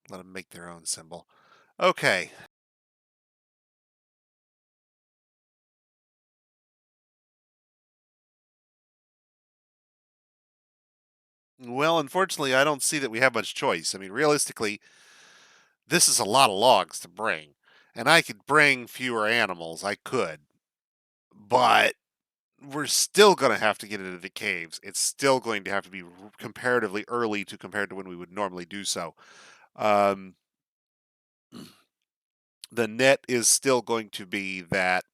Let them make their own symbol. Okay. Well, unfortunately, I don't see that we have much choice. I mean, realistically, this is a lot of logs to bring. And I could bring fewer animals. I could. But we're still going to have to get into the caves. It's still going to have to be comparatively early to compared to when we would normally do so. Um, the net is still going to be that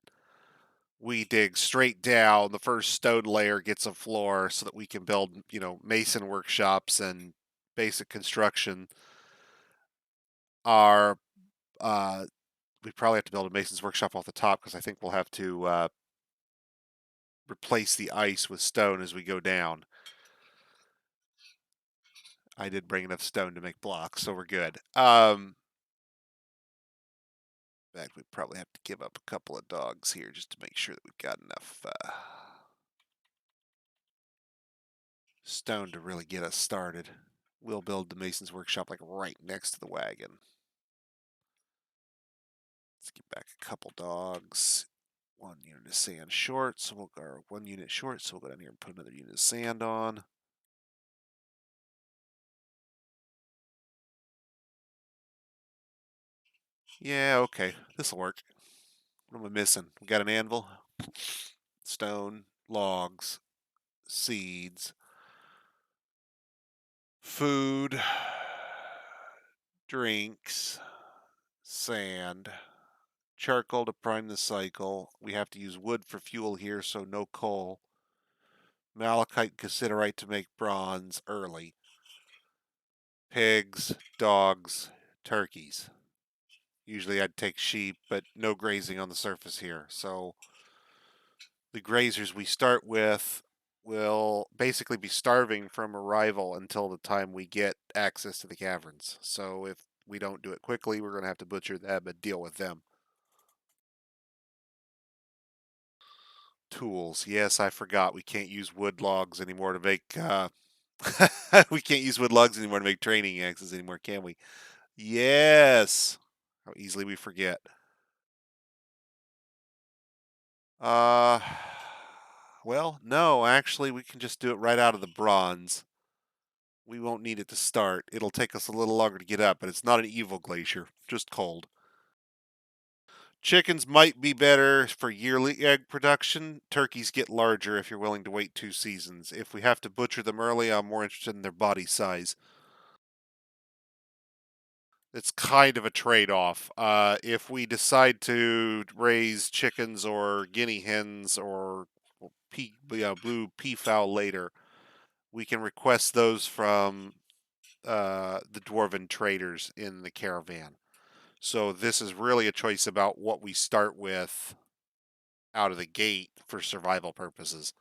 we dig straight down. The first stone layer gets a floor so that we can build, mason workshops and basic construction. Our we probably have to build a mason's workshop off the top because I think we'll have to replace the ice with stone as we go down. I did bring enough stone to make blocks, so we're good. In fact, we probably have to give up a couple of dogs here just to make sure that we've got enough stone to really get us started. We'll build the mason's workshop like right next to the wagon. Let's get back a couple dogs. 1 unit of sand short, so we'll go 1 unit short, so we'll go down here and put another unit of sand on. Yeah, okay, this'll work. What am I missing? We got an anvil, stone, logs, seeds, food, drinks, sand, charcoal to prime the cycle. We have to use wood for fuel here, so no coal. Malachite and cassiterite to make bronze early. Pigs, dogs, turkeys. Usually I'd take sheep, but no grazing on the surface here. So the grazers we start with will basically be starving from arrival until the time we get access to the caverns. So if we don't do it quickly, we're going to have to butcher them and deal with them. Tools. Yes, I forgot. We can't use wood logs anymore to make. We can't use wood logs anymore to make training axes anymore, can we? Yes. How easily we forget. Uh, well, no, actually, we can just do it right out of the bronze. We won't need it to start. It'll take us a little longer to get up, but it's not an evil glacier, just cold. Chickens might be better for yearly egg production. Turkeys get larger if you're willing to wait 2 seasons. If we have to butcher them early, I'm more interested in their body size. It's kind of a trade-off. If we decide to raise chickens or guinea hens or blue peafowl later, we can request those from the dwarven traders in the caravan. So this is really a choice about what we start with out of the gate for survival purposes.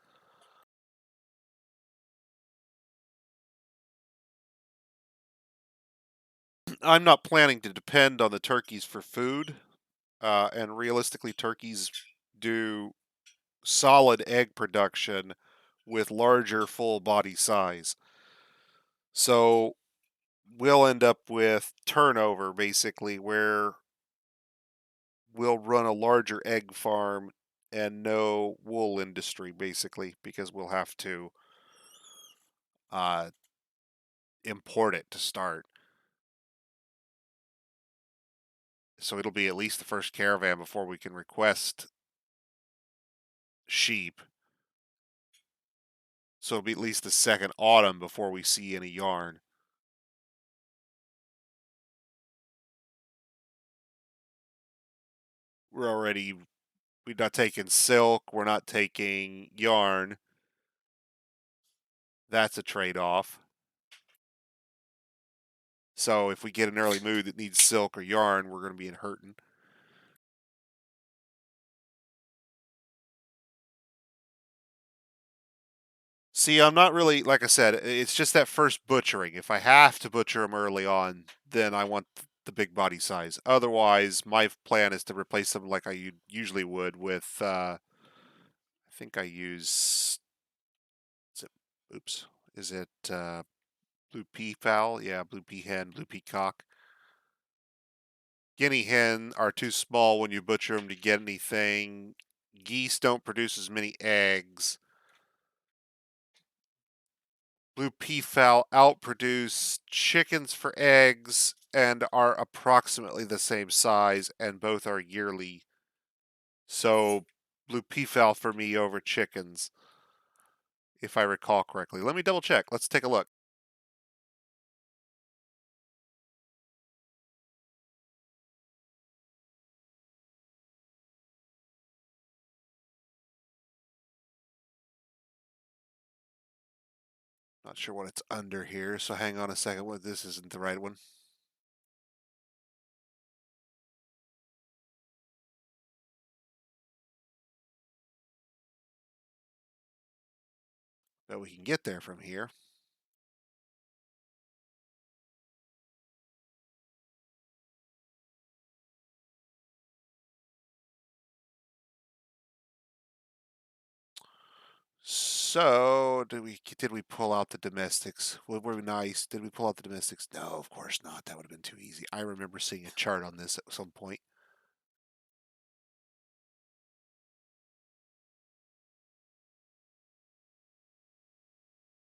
I'm not planning to depend on the turkeys for food, and realistically, turkeys do solid egg production with larger full body size. So we'll end up with turnover basically where we'll run a larger egg farm and no wool industry basically because we'll have to uh, import it to start. So it'll be at least the first caravan before we can request sheep. So it'll be at least the second autumn before we see any yarn. we're not taking silk, we're not taking yarn. That's a trade-off. So if we get an early mood that needs silk or yarn, we're going to be in hurting. See, I'm not really, like I said, it's just that first butchering. If I have to butcher them early on, then I want the big body size. Otherwise, my plan is to replace them like I usually would with, I think I use, is it, oops, is it blue pea fowl? Yeah, blue pea hen, blue peacock. Guinea hen are too small when you butcher them to get anything. Geese don't produce as many eggs. Blue peafowl outproduce chickens for eggs and are approximately the same size, and both are yearly. So, blue peafowl for me over chickens, if I recall correctly. Let me double check. Let's take a look. Not sure what it's under here, so hang on a second. What this isn't the right one. But we can get there from here. So, did we pull out the domestics? Were we nice? Did we pull out the domestics? No, of course not. That would have been too easy. I remember seeing a chart on this at some point.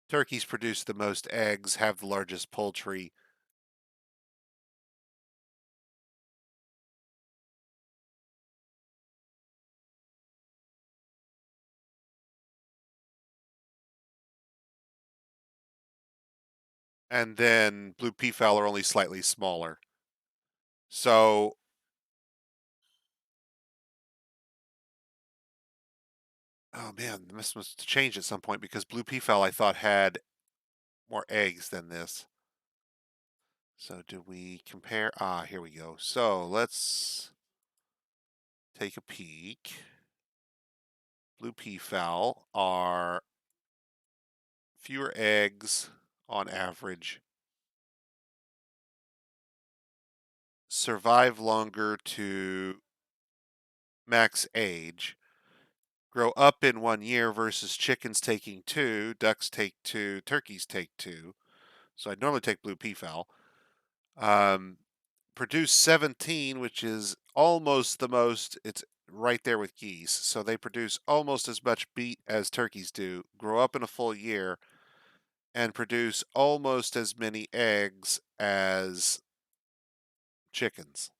Turkeys produce the most eggs, have the largest poultry. And then blue peafowl are only slightly smaller. So, oh man, this must change at some point because blue peafowl I thought had more eggs than this. So, do we compare? Ah, here we go. So, let's take a peek. Blue peafowl are fewer eggs on average, survive longer to max age, grow up in 1 year versus chickens taking two, ducks take two, turkeys take two. So I'd normally take blue peafowl. Um, produce 17, which is almost the most. It's right there with geese. So they produce almost as much meat as turkeys do, grow up in a full year, and produce almost as many eggs as chickens.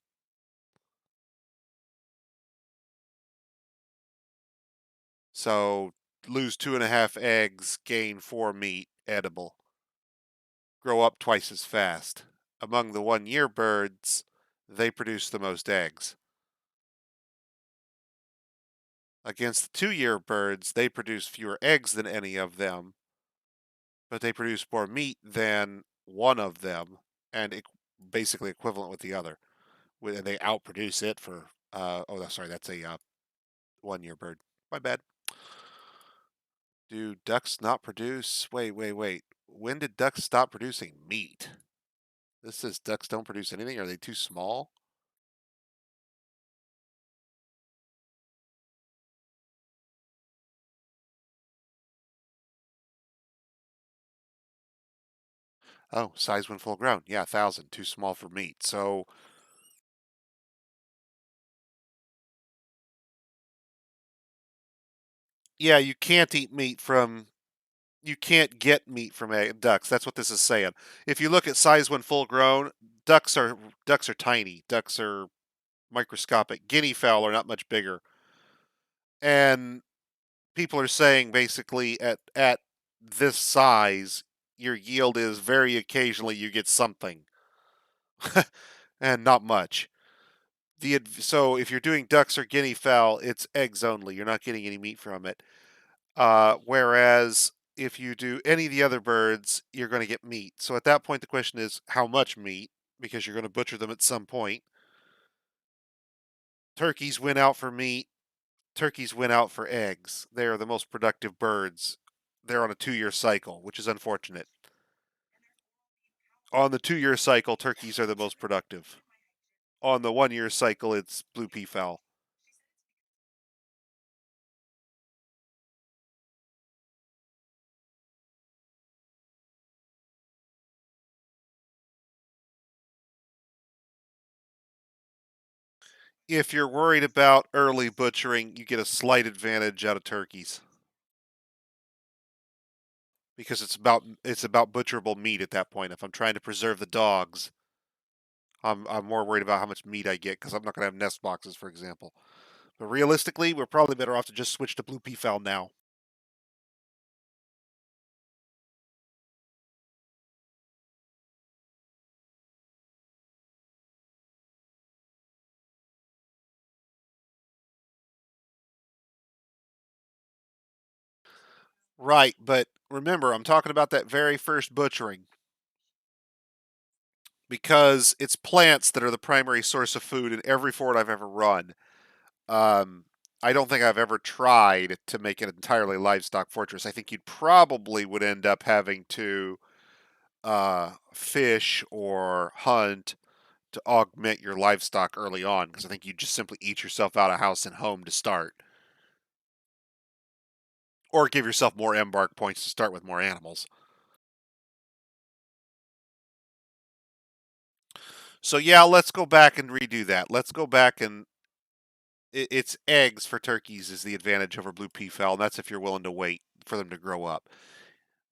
So lose 2.5 eggs, gain 4 meat, edible. Grow up twice as fast. Among the 1 year birds, they produce the most eggs. Against the 2 year birds, they produce fewer eggs than any of them, but they produce more meat than one of them, and basically equivalent with the other. And they outproduce it for. Oh, sorry, that's a 1 year bird. My bad. Do ducks not produce? Wait. When did ducks stop producing meat? This says ducks don't produce anything. Are they too small? Oh, size when full grown. Yeah, 1,000. Too small for meat. So, yeah, you can't eat meat from. You can't get meat from ducks. That's what this is saying. If you look at size when full grown, ducks are ducks are tiny. Ducks are microscopic. Guinea fowl are not much bigger. And people are saying basically at this size, your yield is very occasionally you get something, and not much. So if you're doing ducks or guinea fowl, it's eggs only. You're not getting any meat from it. Whereas if you do any of the other birds, you're going to get meat. So at that point, the question is how much meat, because you're going to butcher them at some point. Turkeys win out for meat. Turkeys win out for eggs. They are the most productive birds. They're on a 2-year cycle, which is unfortunate. On the 2-year cycle, turkeys are the most productive. On the 1-year cycle, it's blue peafowl. If you're worried about early butchering, you get a slight advantage out of turkeys because it's about butcherable meat at that point. If I'm trying to preserve the dogs, I'm more worried about how much meat I get because I'm not going to have nest boxes, for example. But realistically, we're probably better off to just switch to blue peafowl now. Right, but remember, I'm talking about that very first butchering because it's plants that are the primary source of food in every fort I've ever run. Um, I don't think I've ever tried to make an entirely livestock fortress. I think you'd probably would end up having to fish or hunt to augment your livestock early on because I think you just simply eat yourself out of house and home to start, or give yourself more embark points to start with more animals. So yeah, let's go back and redo that. Let's go back and it's eggs for turkeys is the advantage over blue peafowl, and that's if you're willing to wait for them to grow up.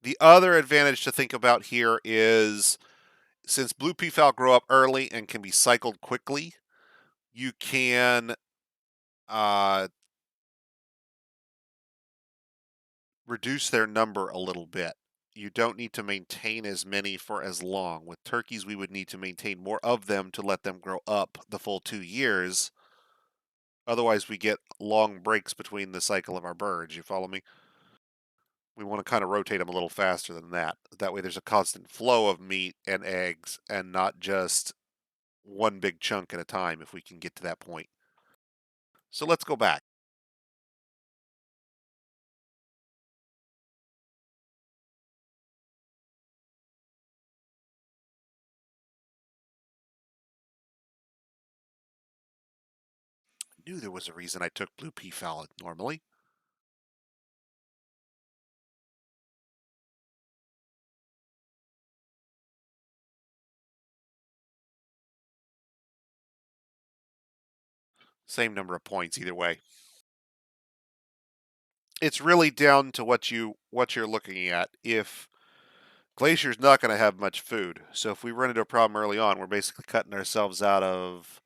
The other advantage to think about here is since blue peafowl grow up early and can be cycled quickly, you can uh, reduce their number a little bit. You don't need to maintain as many for as long. With turkeys, we would need to maintain more of them to let them grow up the full 2 years. Otherwise, we get long breaks between the cycle of our birds. You follow me? We want to kind of rotate them a little faster than that. That way, there's a constant flow of meat and eggs and not just one big chunk at a time if we can get to that point. So let's go back. I knew there was a reason I took blue peafowl normally. Same number of points either way. It's really down to what you're looking at. If Glacier's not going to have much food, so if we run into a problem early on, we're basically cutting ourselves out of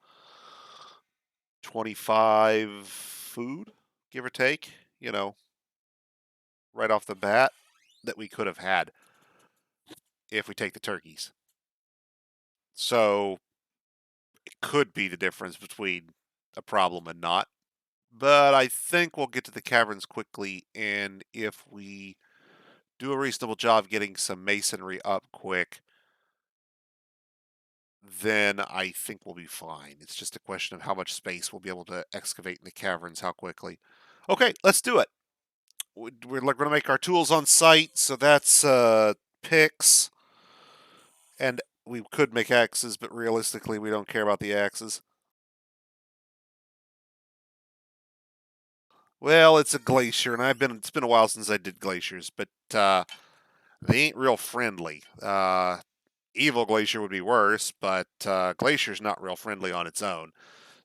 25 food, give or take. You know, right off the bat, that we could have had if we take the turkeys. So it could be the difference between a problem and not. But I think we'll get to the caverns quickly, and if we do a reasonable job getting some masonry up quick, then I think we'll be fine. It's just a question of how much space we'll be able to excavate in the caverns, how quickly. Okay, let's do it. We're going to make our tools on site, so that's picks, and we could make axes, but realistically, we don't care about the axes. Well, it's a glacier, and it's been a while since I did glaciers, but they ain't real friendly. Evil Glacier would be worse, but Glacier's not real friendly on its own.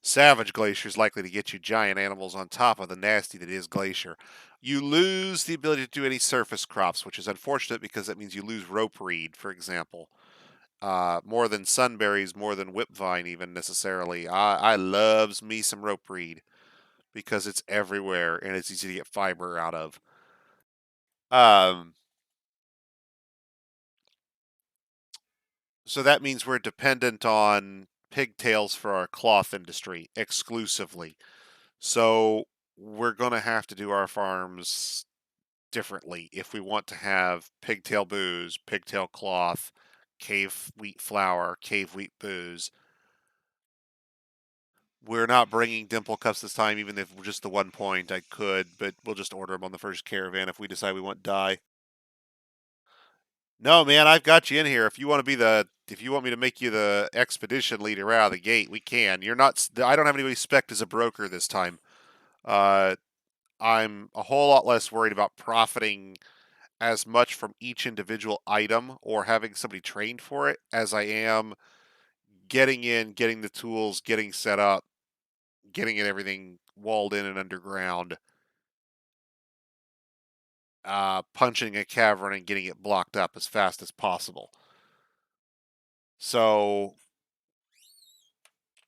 Savage Glacier is likely to get you giant animals on top of the nasty that is Glacier. You lose the ability to do any surface crops, which is unfortunate because that means you lose rope reed, for example. More than sunberries, more than whipvine, even necessarily. I loves me some rope reed because it's everywhere and it's easy to get fiber out of. Um, so that means we're dependent on pigtails for our cloth industry exclusively. So we're going to have to do our farms differently if we want to have pigtail booze, pigtail cloth, cave wheat flour, cave wheat booze. We're not bringing dimple cups this time, even if just the 1 point I could, but we'll just order them on the first caravan if we decide we want dye. No, man, I've got you in here. If you want to be if you want me to make you the expedition leader out of the gate, we can. You're not. I don't have anybody spec'd as a broker this time. Uh, I'm a whole lot less worried about profiting as much from each individual item or having somebody trained for it as I am getting in, getting the tools, getting set up, getting it everything walled in and underground, punching a cavern and getting it blocked up as fast as possible. So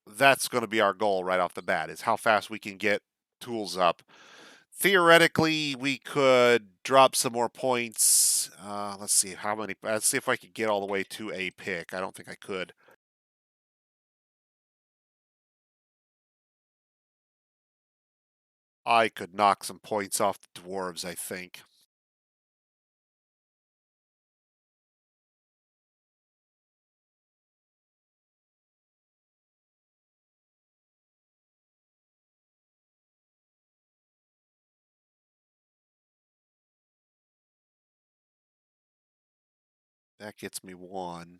that's going to be our goal right off the bat, is how fast we can get tools up. Theoretically, we could drop some more points. Let's see how many. Let's see if I could get all the way to a pick. I don't think I could. I could knock some points off the dwarves, I think. That gets me one.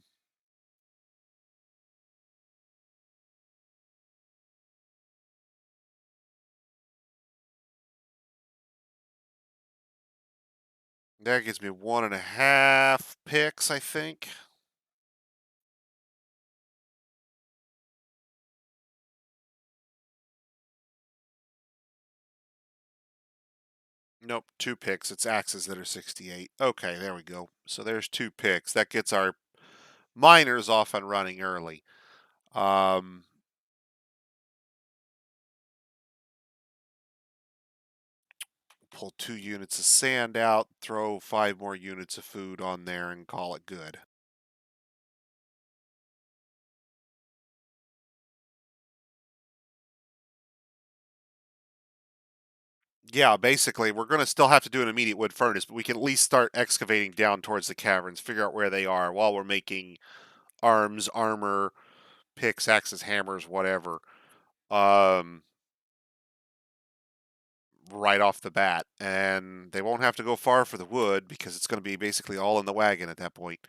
That gives me 1.5 picks, I think. Nope, 2 picks. It's axes that are 68. Okay, there we go. So there's 2 picks. That gets our miners off and running early. Um, pull 2 units of sand out, throw 5 more units of food on there, and call it good. Yeah, basically, we're going to still have to do an immediate wood furnace, but we can at least start excavating down towards the caverns, figure out where they are while we're making arms, armor, picks, axes, hammers, whatever. Um, right off the bat, and they won't have to go far for the wood because it's going to be basically all in the wagon at that point.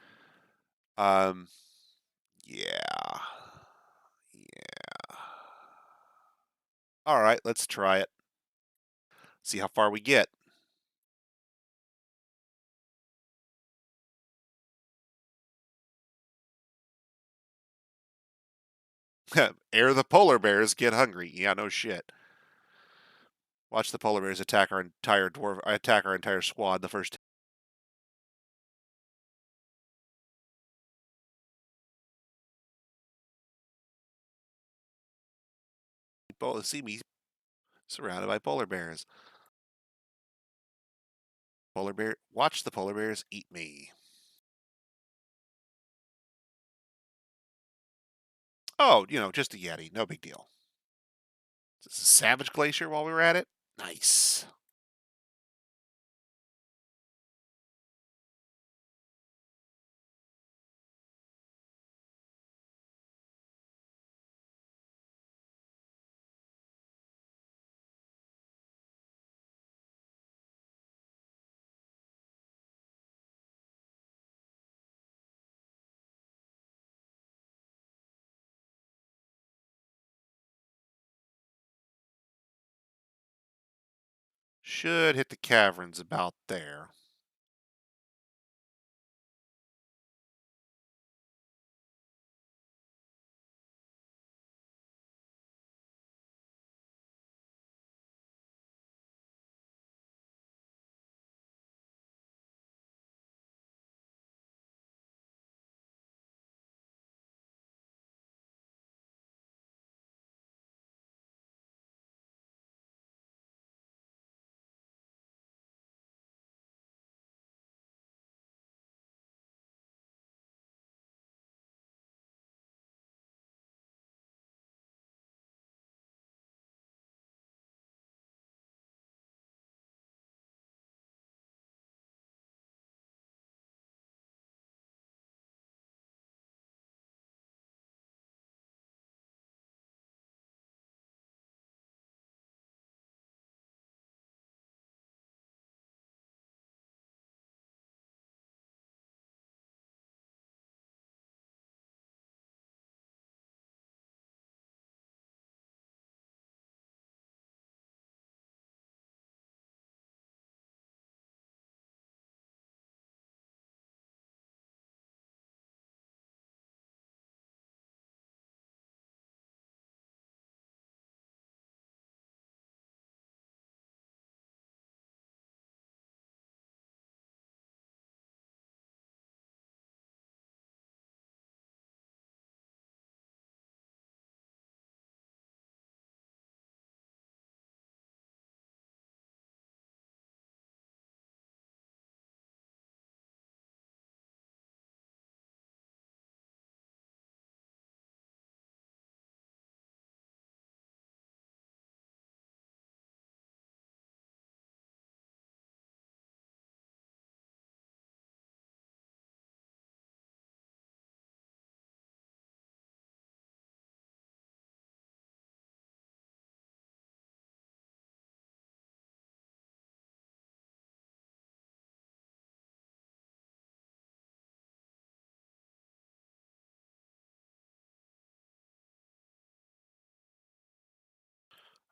Um, yeah, yeah. All right, let's try it. See how far we get. Air the polar bears get hungry. Yeah, no shit. Watch the polar bears attack our entire squad the first. See me surrounded by polar bears. Watch the polar bears eat me. Oh, just a yeti, no big deal. Is this a savage glacier while we were at it? Nice. Should hit the caverns about there.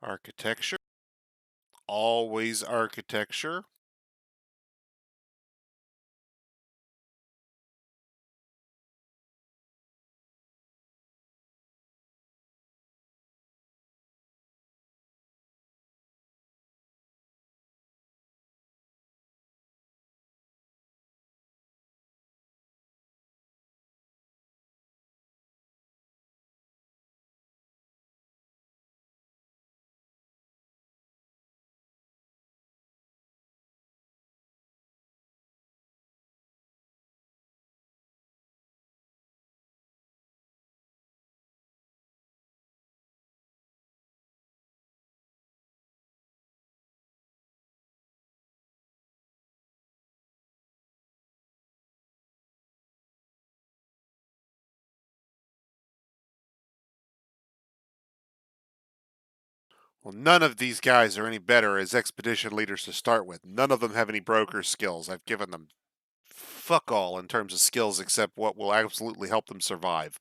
Architecture. Always architecture. Well, none of these guys are any better as expedition leaders to start with. None of them have any broker skills. I've given them fuck all in terms of skills except what will absolutely help them survive.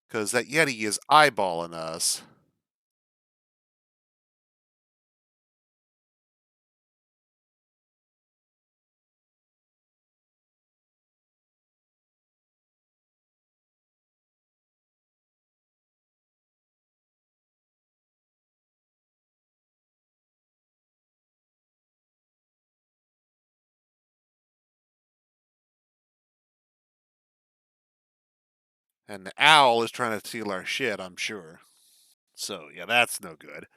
Because that Yeti is eyeballing us. And the owl is trying to steal our shit, I'm sure. So, yeah, that's no good.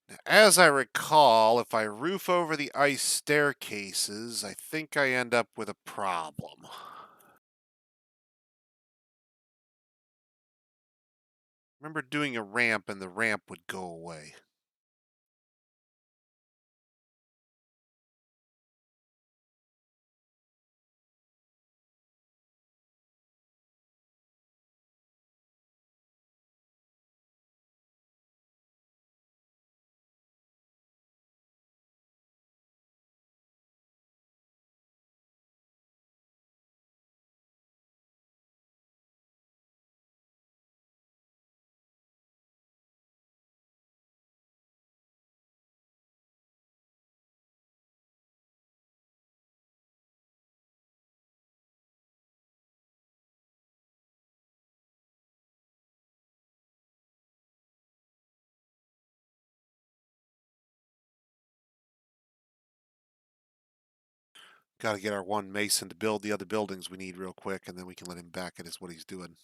Now, as I recall, if I roof over the ice staircases, I think I end up with a problem. Remember doing a ramp and the ramp would go away. Got to get our one mason to build the other buildings we need real quick, and then we can let him back at us what he's doing.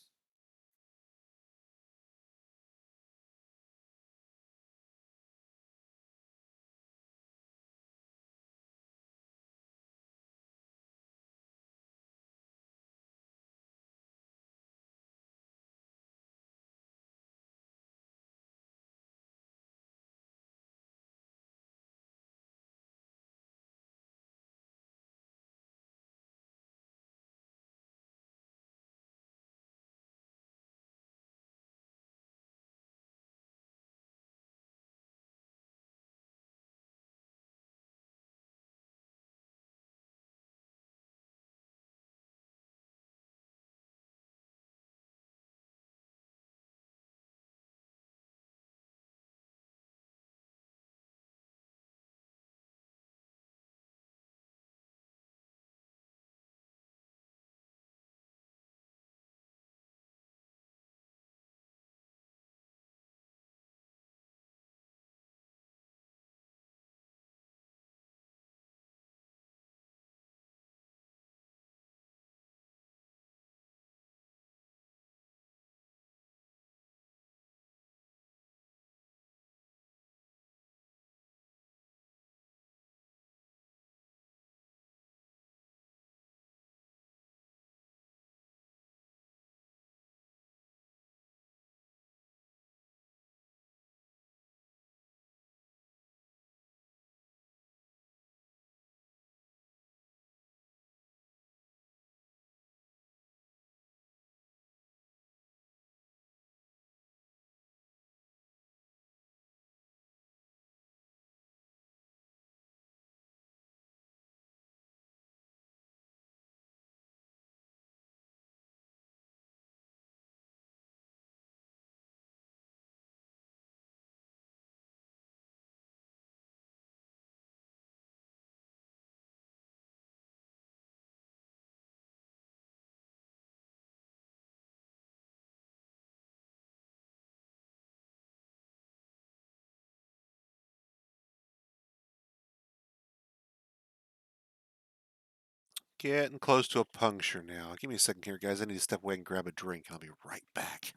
Getting close to a puncture now. Give me a second here, guys. I need to step away and grab a drink. I'll be right back.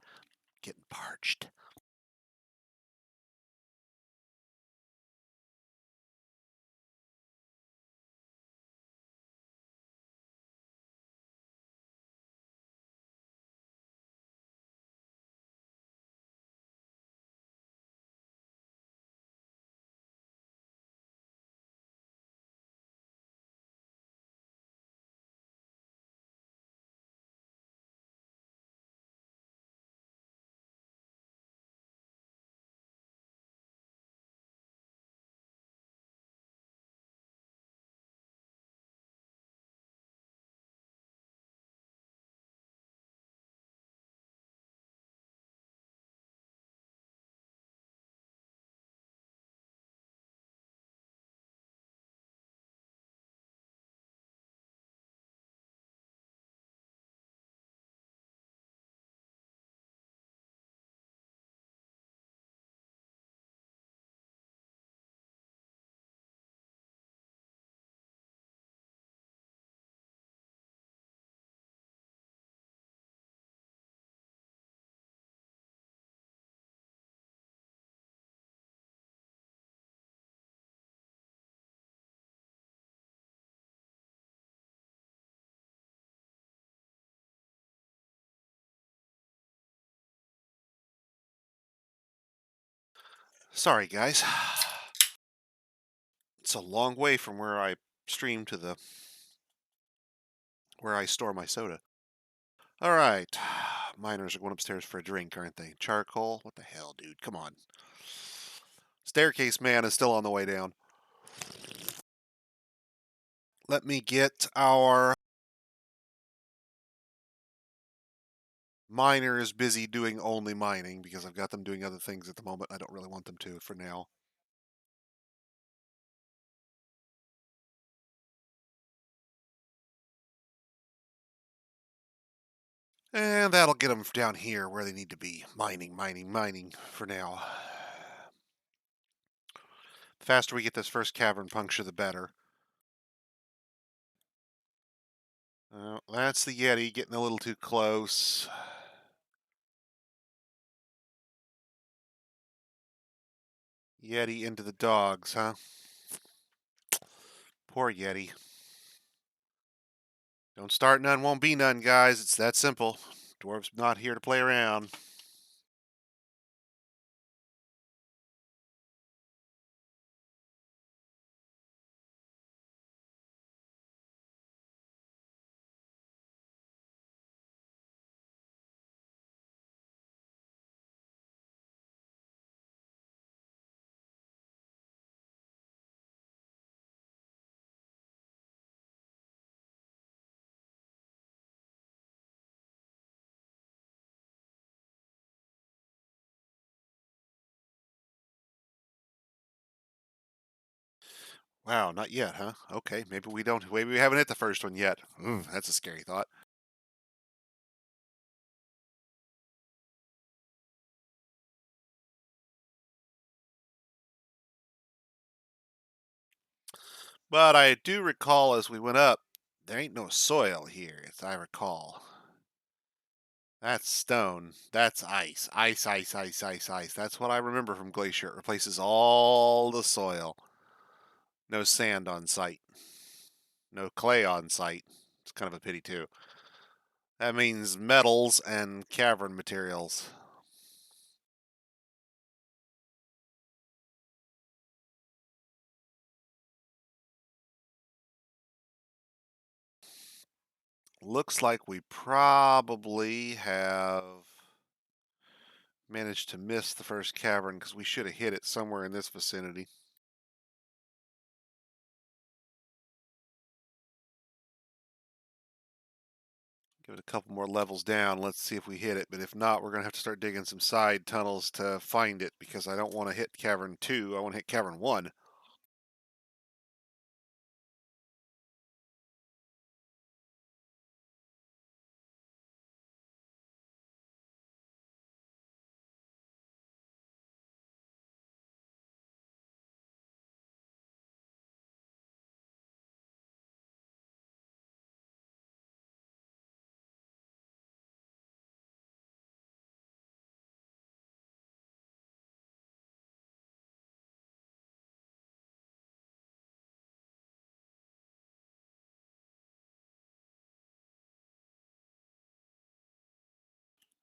Getting parched. Sorry, guys. It's a long way from where I stream to the where I store my soda. All right. Miners are going upstairs for a drink, aren't they? Charcoal? What the hell, dude? Come on. Staircase man is still on the way down. Let me get our miners busy doing only mining because I've got them doing other things at the moment. I don't really want them to for now. And that'll get them down here where they need to be. Mining, mining, mining for now. The faster we get this first cavern puncture, the better. That's the Yeti getting a little too close. Yeti into the dogs, huh? Poor Yeti. Don't start none, won't be none, guys. It's that simple. Dwarf's not here to play around. Wow, not yet, huh? Okay, maybe we don't. Maybe we haven't hit the first one yet. That's a scary thought. But I do recall as we went up, there ain't no soil here, as I recall. That's stone. That's ice. Ice, ice, ice, ice, ice. That's what I remember from Glacier. It replaces all the soil. No sand on site. No clay on site. It's kind of a pity, too. That means metals and cavern materials. Looks like we probably have managed to miss the first cavern because we should have hit it somewhere in this vicinity. Give it a couple more levels down. Let's see if we hit it. But if not, we're going to have to start digging some side tunnels to find it because I don't want to hit cavern 2. I want to hit cavern 1.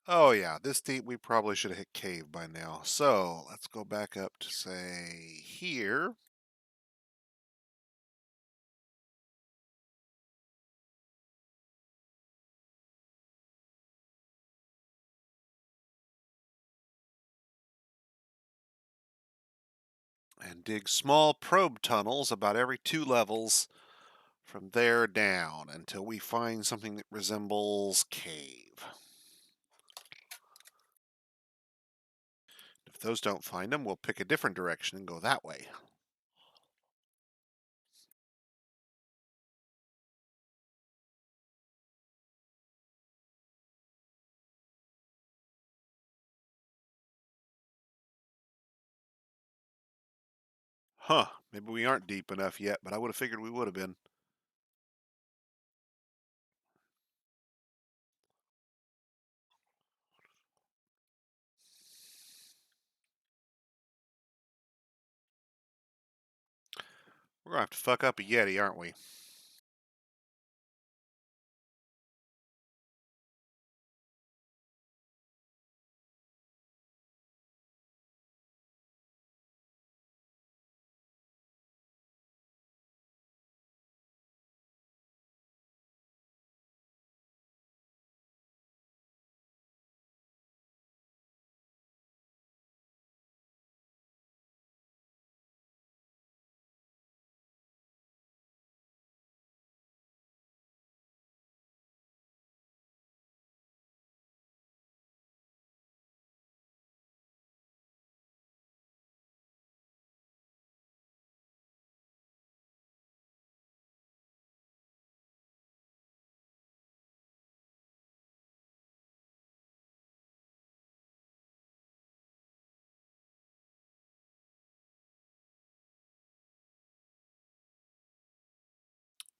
Oh yeah, this deep we probably should have hit cave by now. So let's go back up to say here. And dig small probe tunnels about every 2 levels from there down until we find something that resembles cave. If those don't find them, we'll pick a different direction and go that way. Huh, maybe we aren't deep enough yet, but I would have figured we would have been. We're going to have to fuck up a Yeti, aren't we?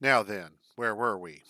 Now then, where were we?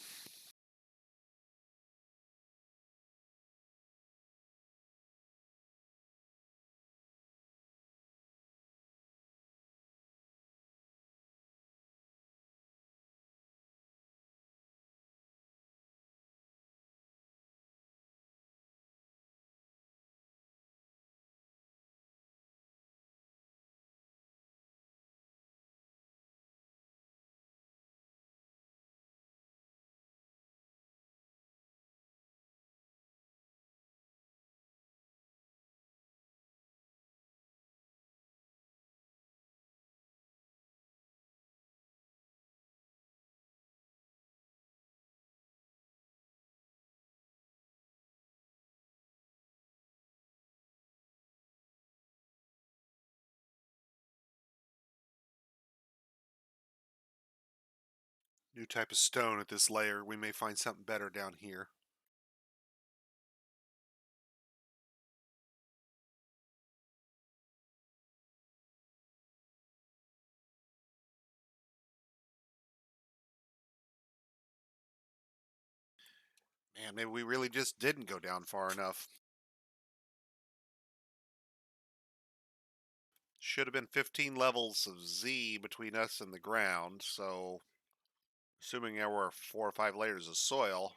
New type of stone at this layer. We may find something better down here. Man, maybe we really just didn't go down far enough. Should have been 15 levels of Z between us and the ground, so assuming there were 4 or 5 layers of soil.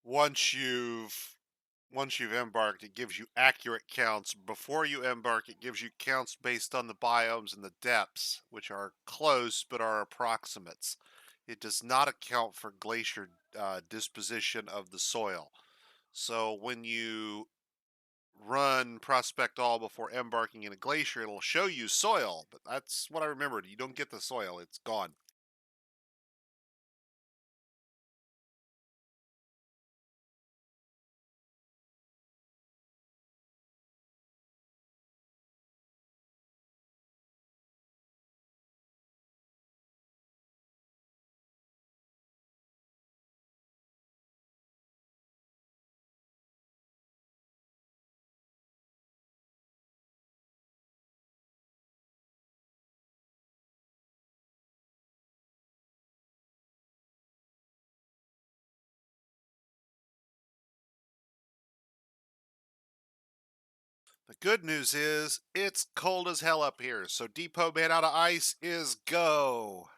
Once you've once you've embarked, it gives you accurate counts. Before you embark, it gives you counts based on the biomes and the depths, which are close but are approximates. It does not account for glacier disposition of the soil. So when you run Prospect All before embarking in a glacier, it'll show you soil, but that's what I remembered. You don't get the soil, it's gone. The good news is it's cold as hell up here, so depot made out of ice is go.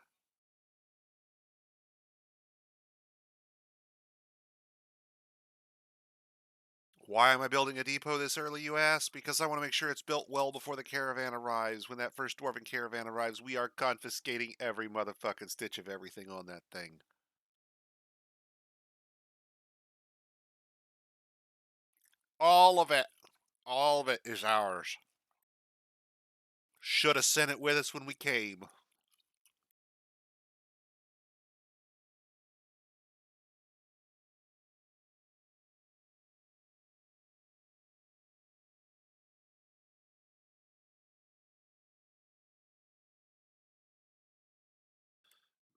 Why am I building a depot this early, you ask? Because I want to make sure it's built well before the caravan arrives. When that first dwarven caravan arrives, we are confiscating every motherfucking stitch of everything on that thing. All of it. All of it is ours. Should have sent it with us when we came.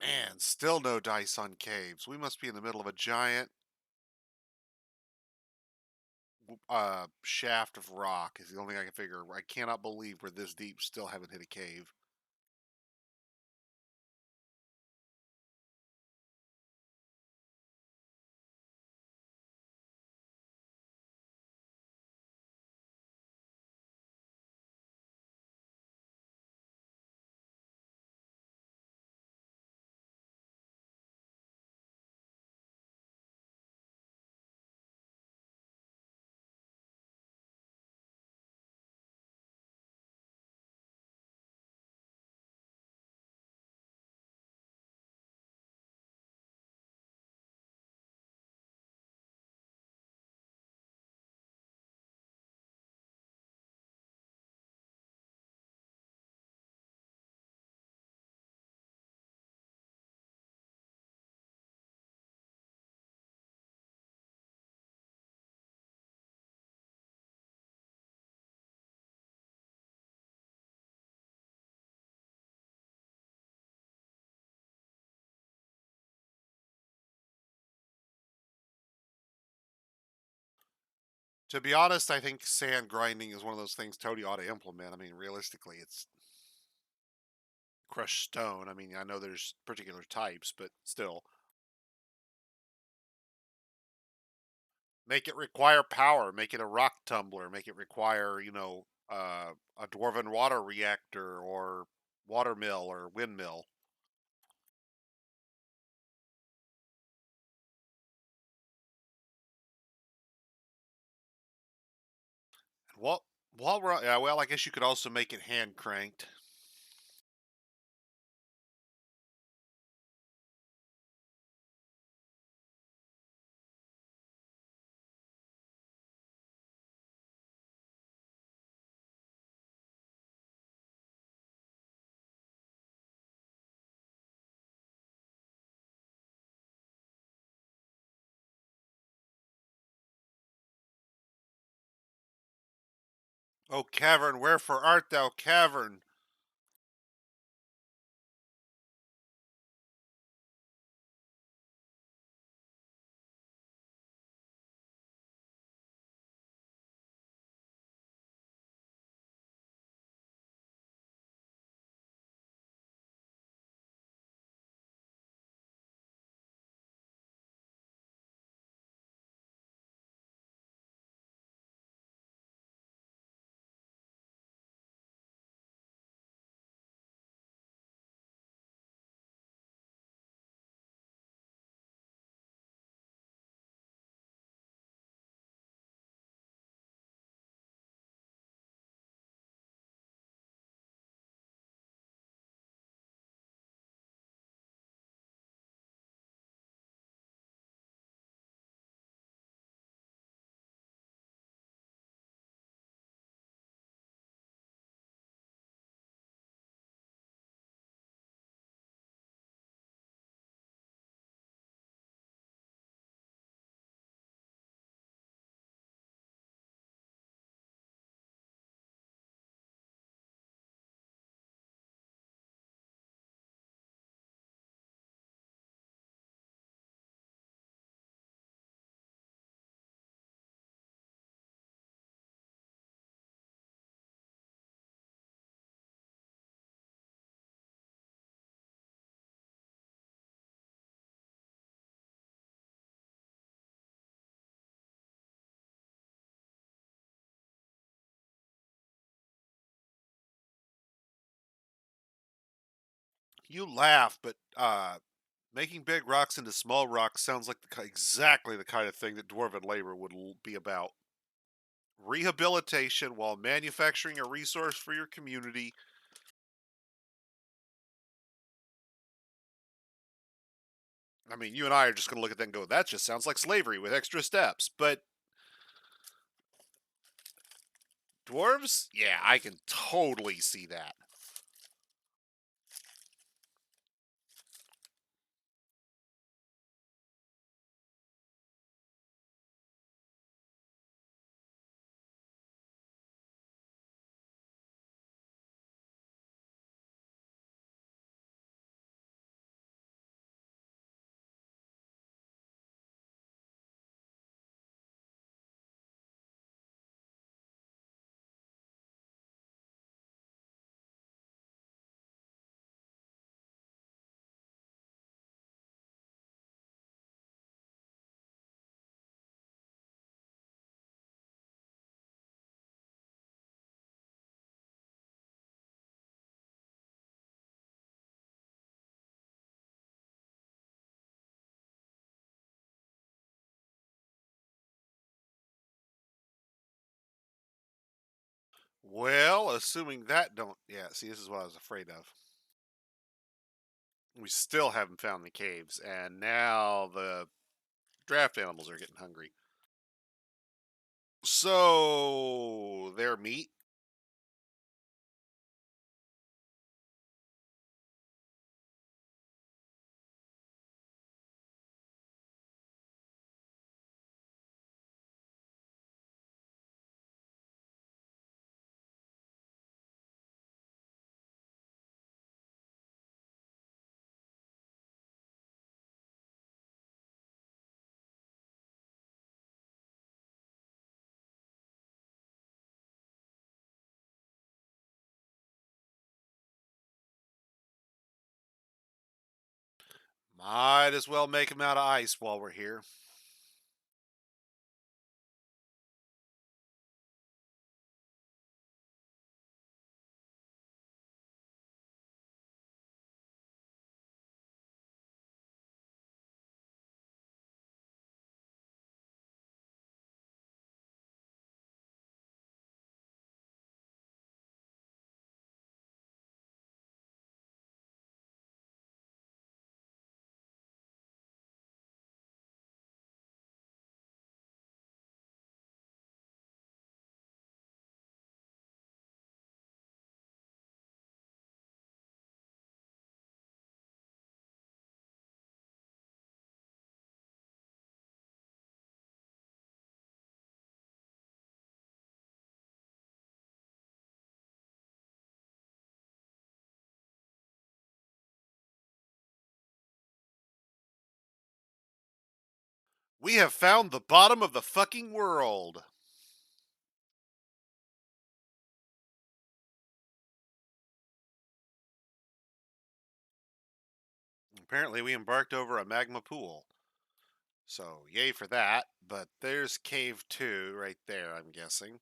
Man, still no dice on caves. We must be in the middle of a giant shaft of rock is the only thing I can figure. I cannot believe we're this deep, still haven't hit a cave. To be honest, I think sand grinding is one of those things Tony ought to implement. I mean, realistically, it's crushed stone. I mean, I know there's particular types, but still. Make it require power. Make it a rock tumbler. Make it require, a dwarven water reactor or water mill or windmill. And while we're yeah, well, I guess you could also make it hand cranked. Oh, cavern, wherefore art thou, cavern? You laugh, but making big rocks into small rocks sounds like exactly the kind of thing that dwarven labor would be about. Rehabilitation while manufacturing a resource for your community. I mean, you and I are just going to look at that and go, that just sounds like slavery with extra steps. But dwarves? Yeah, I can totally see that. Well, assuming that don't. Yeah, see, this is what I was afraid of. We still haven't found the caves, and now the draft animals are getting hungry. So, their meat. Might as well make them out of ice while we're here. We have found the bottom of the fucking world. Apparently, we embarked over a magma pool. So, yay for that. But there's cave 2 right there, I'm guessing.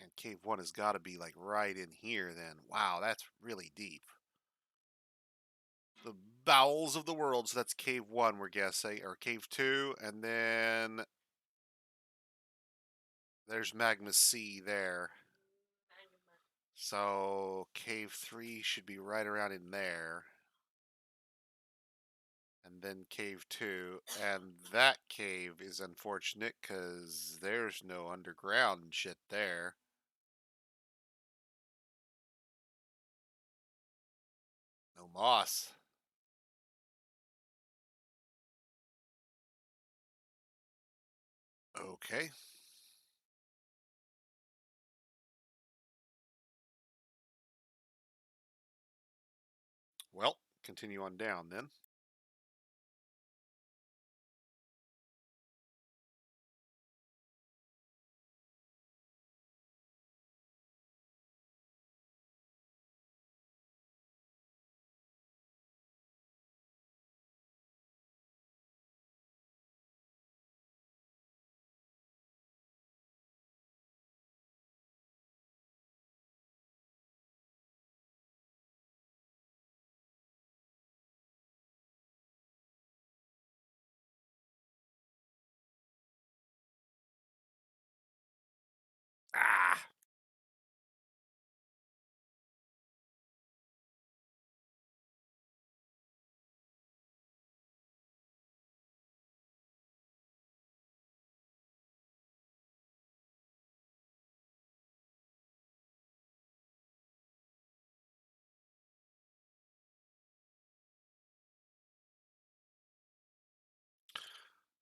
And cave 1 has got to be like right in here then. Wow, that's really deep. The bowels of the world. So that's cave 1, we're guessing, or cave 2. And then there's magma C there. So cave 3 should be right around in there. And then cave 2. And that cave is unfortunate because there's no underground shit there. No moss. Okay. Well, continue on down then.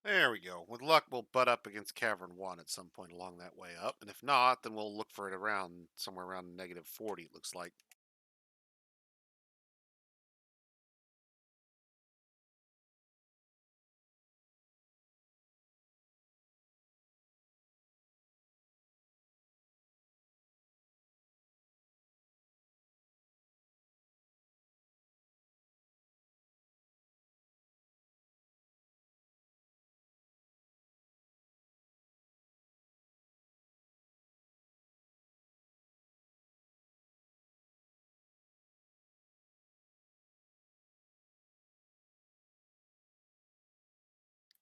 There we go. With luck, we'll butt up against Cavern 1 at some point along that way up. And if not, then we'll look for it around somewhere around -40, it looks like.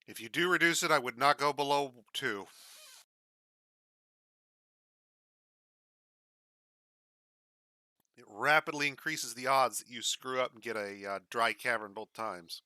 If you do reduce it, I would not go below 2. It rapidly increases the odds that you screw up and get a dry cavern both times.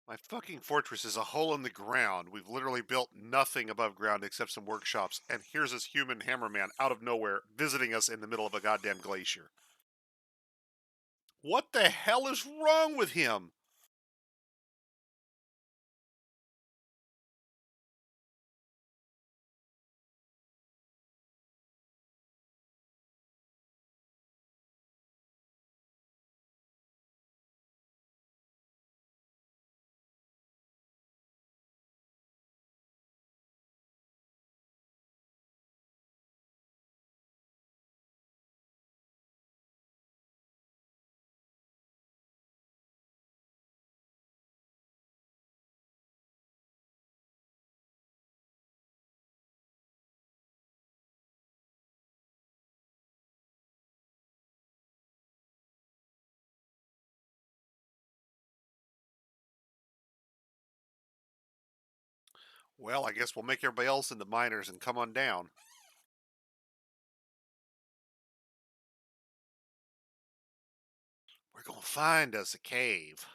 My fucking fortress is a hole in the ground. We've literally built nothing above ground except some workshops, and here's this human hammerman out of nowhere visiting us in the middle of a goddamn glacier. What the hell is wrong with him? Well, I guess we'll make everybody else into miners and come on down. We're gonna find us a cave.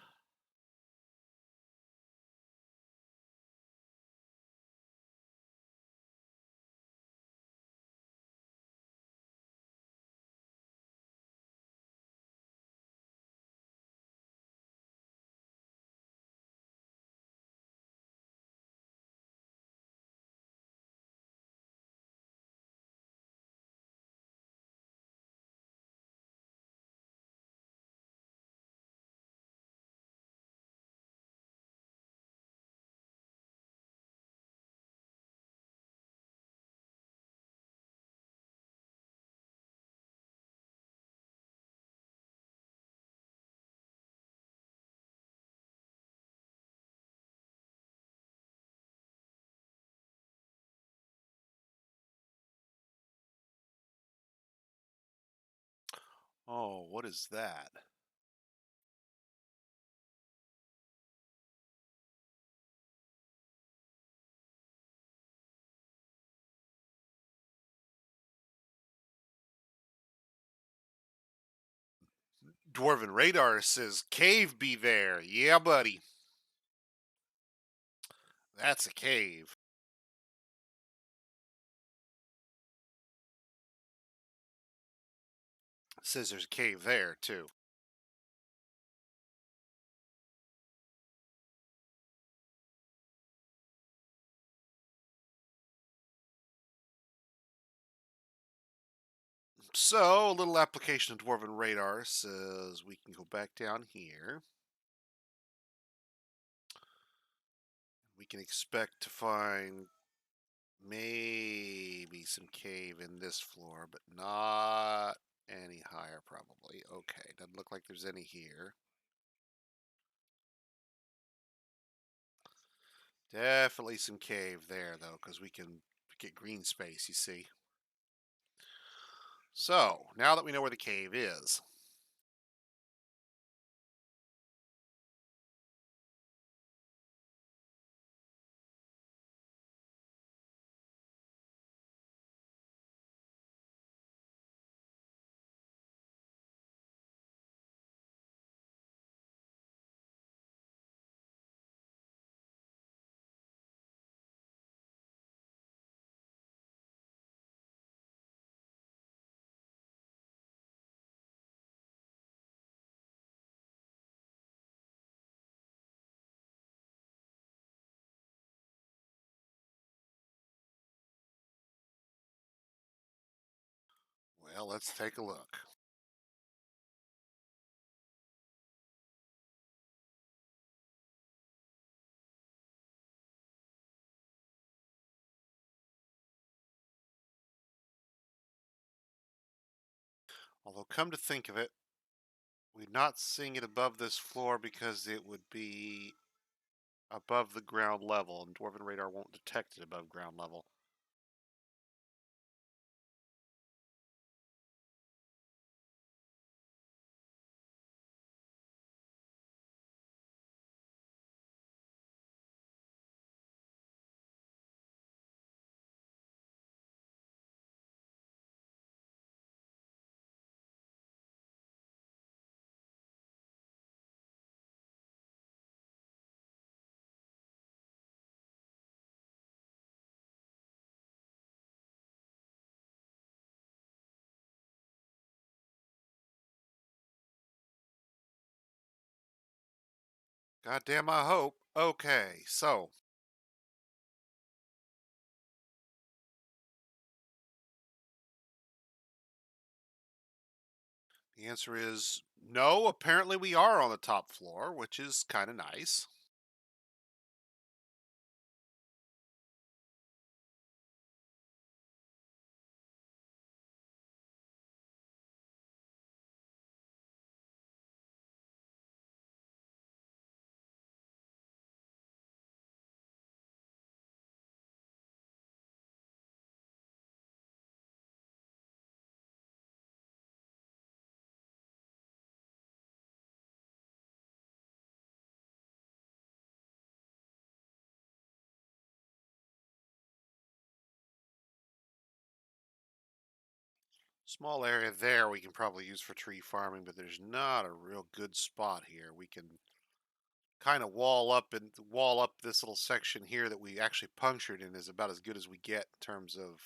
Oh, what is that? Dwarven radar says cave be there. Yeah, buddy. That's a cave. Says there's a cave there too. So, a little application of Dwarven radar says we can go back down here. We can expect to find maybe some cave in this floor, but not any higher, probably. Okay, doesn't look like there's any here. Definitely some cave there, though, because we can get green space, you see. So, now that we know where the cave is, Well, let's take a look. Although, come to think of it, we're not seeing it above this floor because it would be above the ground level, and Dwarven radar won't detect it above ground level. Goddamn, I hope. Okay, so the answer is no. Apparently, we are on the top floor, which is kind of nice. Small area there we can probably use for tree farming, but there's not a real good spot here. We can kind of wall up this little section here that we actually punctured in is about as good as we get in terms of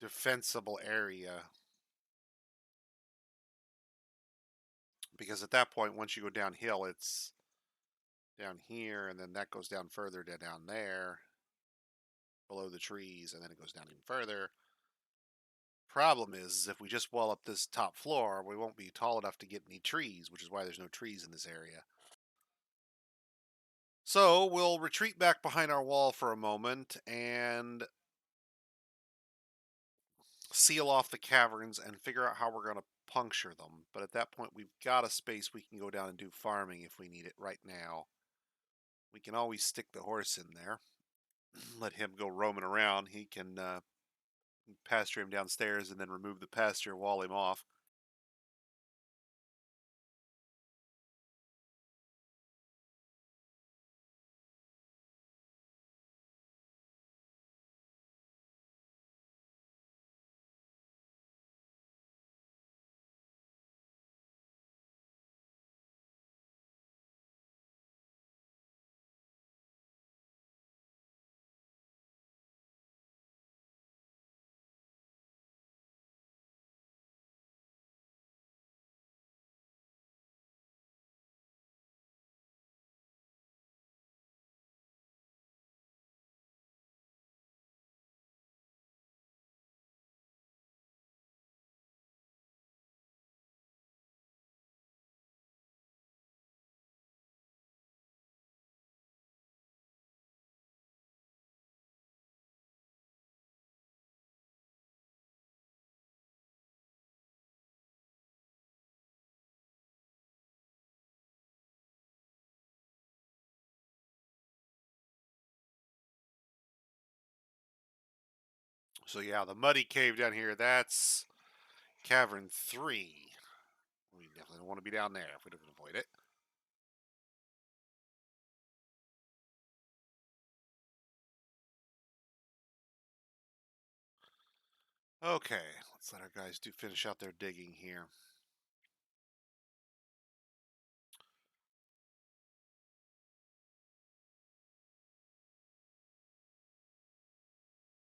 defensible area. Because at that point, once you go downhill, it's down here, and then that goes down further to down there, below the trees, and then it goes down even further. Problem is if we just wall up this top floor, we won't be tall enough to get any trees, which is why there's no trees in this area. So we'll retreat back behind our wall for a moment and seal off the caverns and figure out how we're going to puncture them. But at that point, we've got a space we can go down and do farming if we need it right now. We can always stick the horse in there, let him go roaming around. He can pasture him downstairs and then remove the pasture, wall him off. So yeah, the muddy cave down here, that's cavern 3. We definitely don't want to be down there if we can avoid it. Okay, let's let our guys finish out their digging here.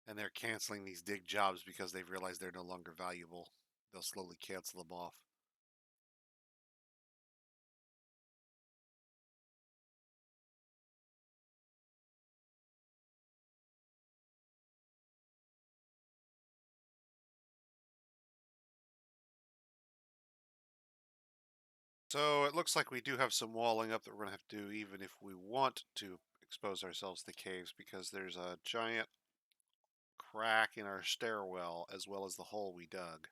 And they're canceling these dig jobs because they've realized they're no longer valuable. They'll slowly cancel them off. So it looks like we do have some walling up that we're going to have to do even if we want to expose ourselves to caves because there's a giant crack in our stairwell as well as the hole we dug.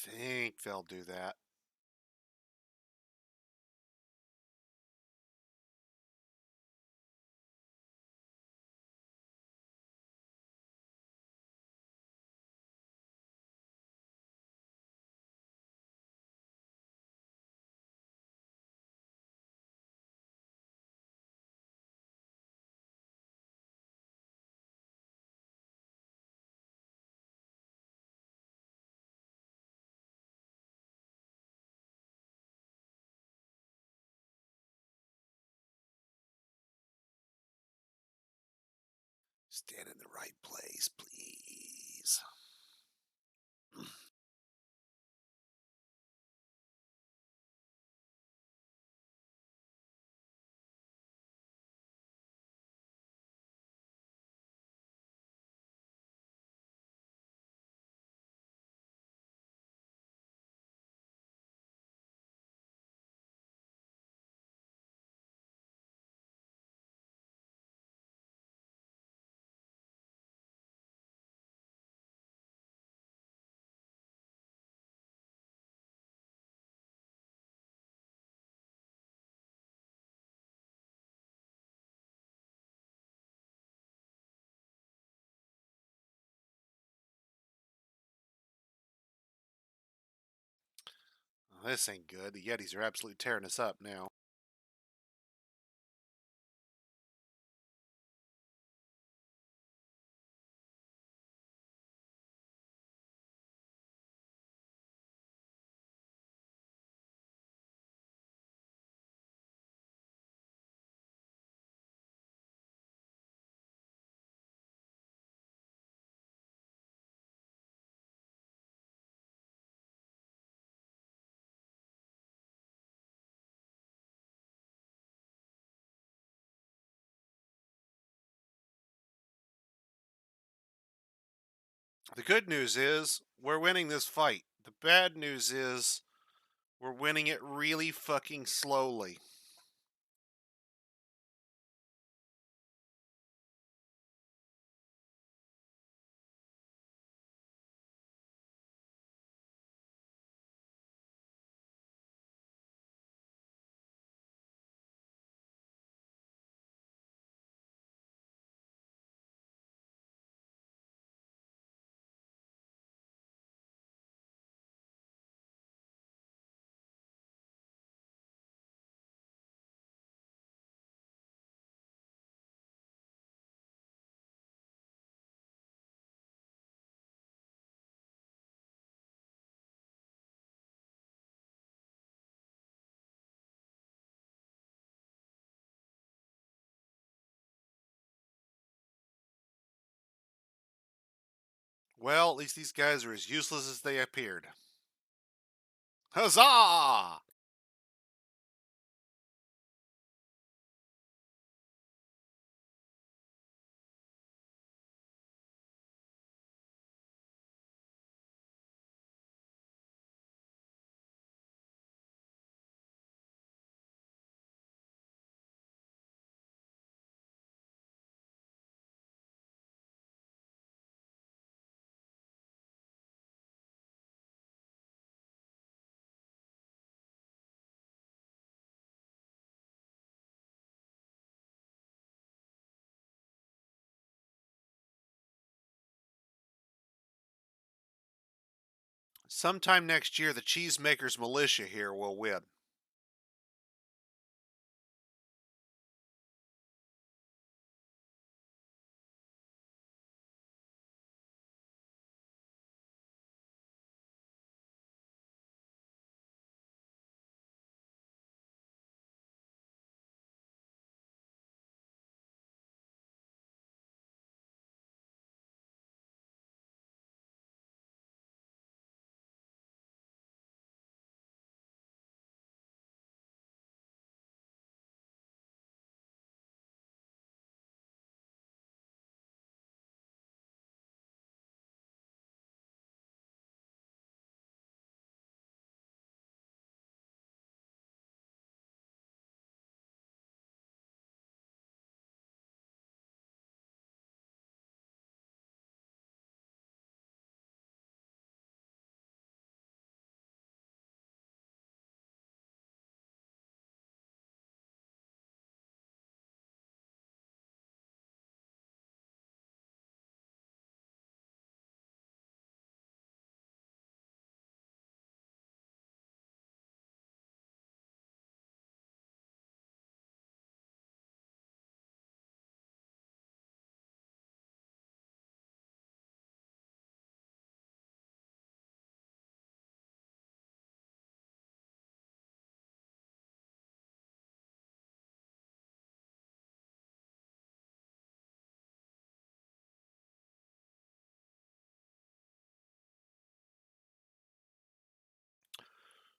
Think they'll do that. Stand in the right place, please. Oh, this ain't good. The Yetis are absolutely tearing us up now. The good news is we're winning this fight. The bad news is we're winning it really fucking slowly. Well, at least these guys are as useless as they appeared. Huzzah! Sometime next year, the Cheesemakers militia here will win.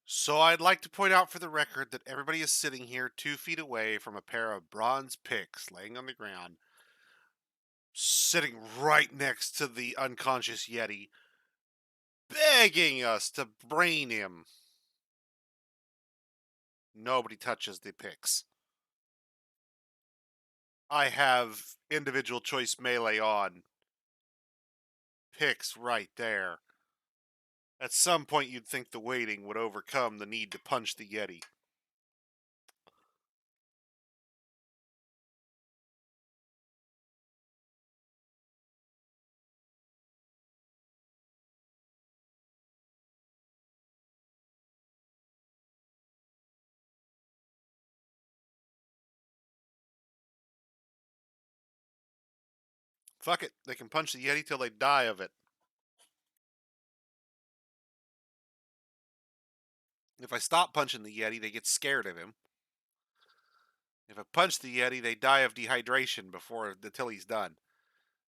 So I'd like to point out for the record that everybody is sitting here 2 feet away from a pair of bronze picks laying on the ground, sitting right next to the unconscious Yeti, begging us to brain him. Nobody touches the picks. I have individual choice melee on. Picks right there. At some point, you'd think the waiting would overcome the need to punch the Yeti. Fuck it, they can punch the Yeti till they die of it. If I stop punching the Yeti, they get scared of him. If I punch the Yeti, they die of dehydration until he's done.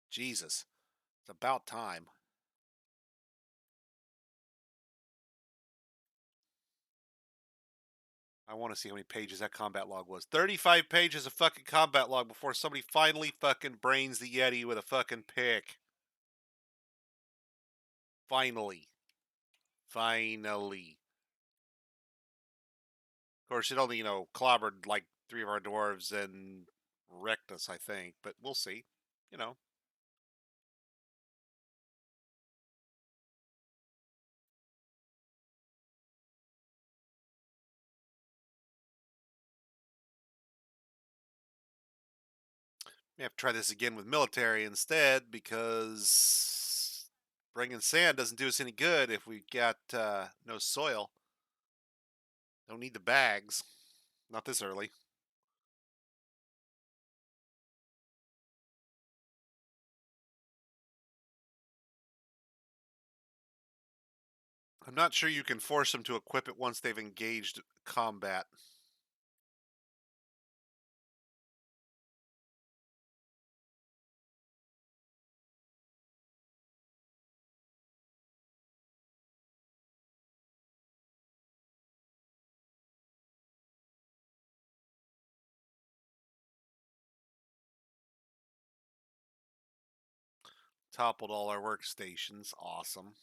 Jesus, it's about time. I want to see how many pages that combat log was. 35 pages of fucking combat log before somebody finally fucking brains the Yeti with a fucking pick. Finally. Finally. Of course, it only, clobbered like 3 of our dwarves and wrecked us, I think. But we'll see. You know. We have to try this again with military instead because bringing sand doesn't do us any good if we got no soil. Don't need the bags. Not this early. I'm not sure you can force them to equip it once they've engaged combat. Toppled all our workstations. Awesome.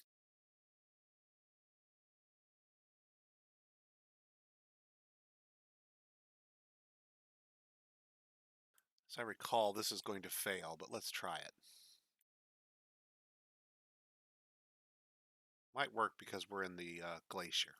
As I recall, this is going to fail, but let's try it. Might work because we're in the glacier.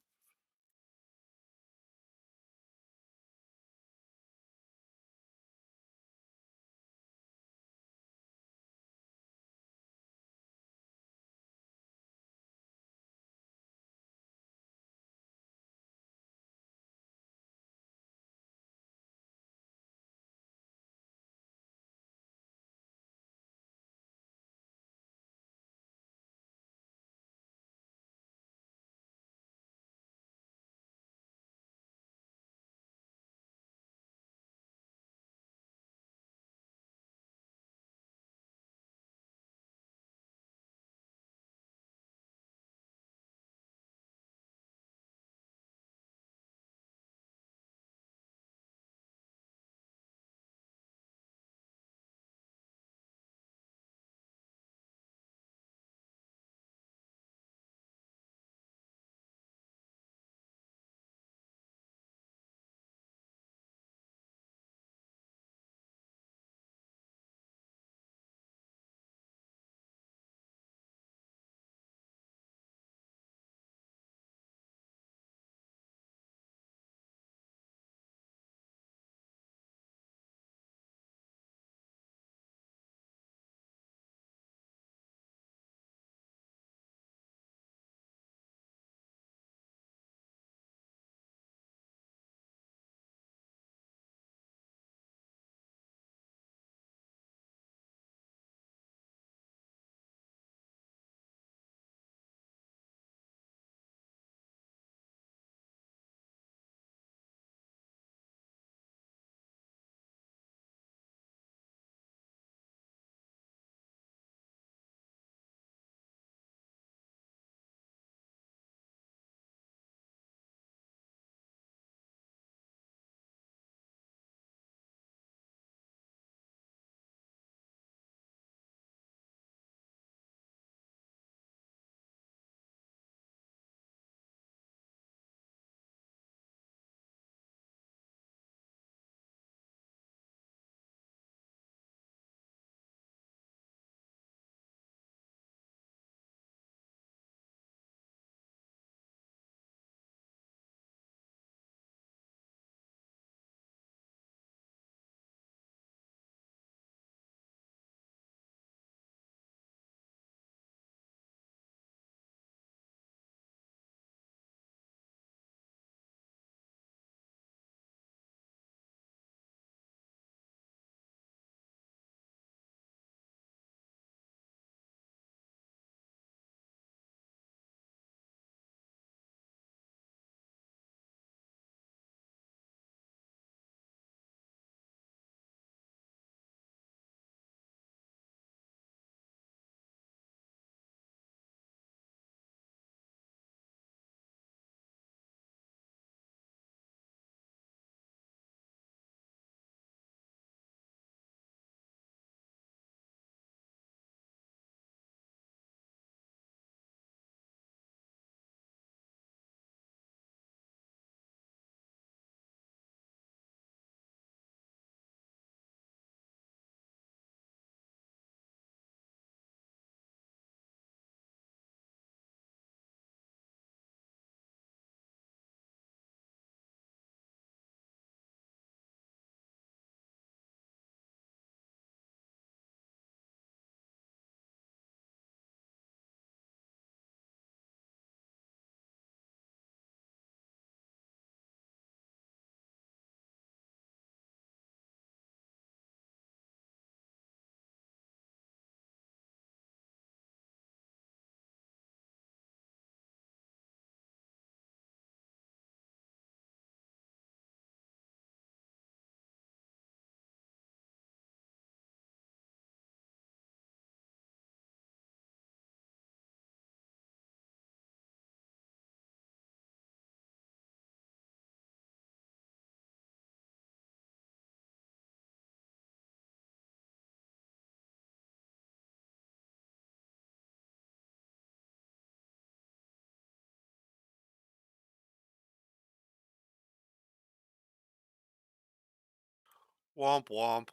Womp womp.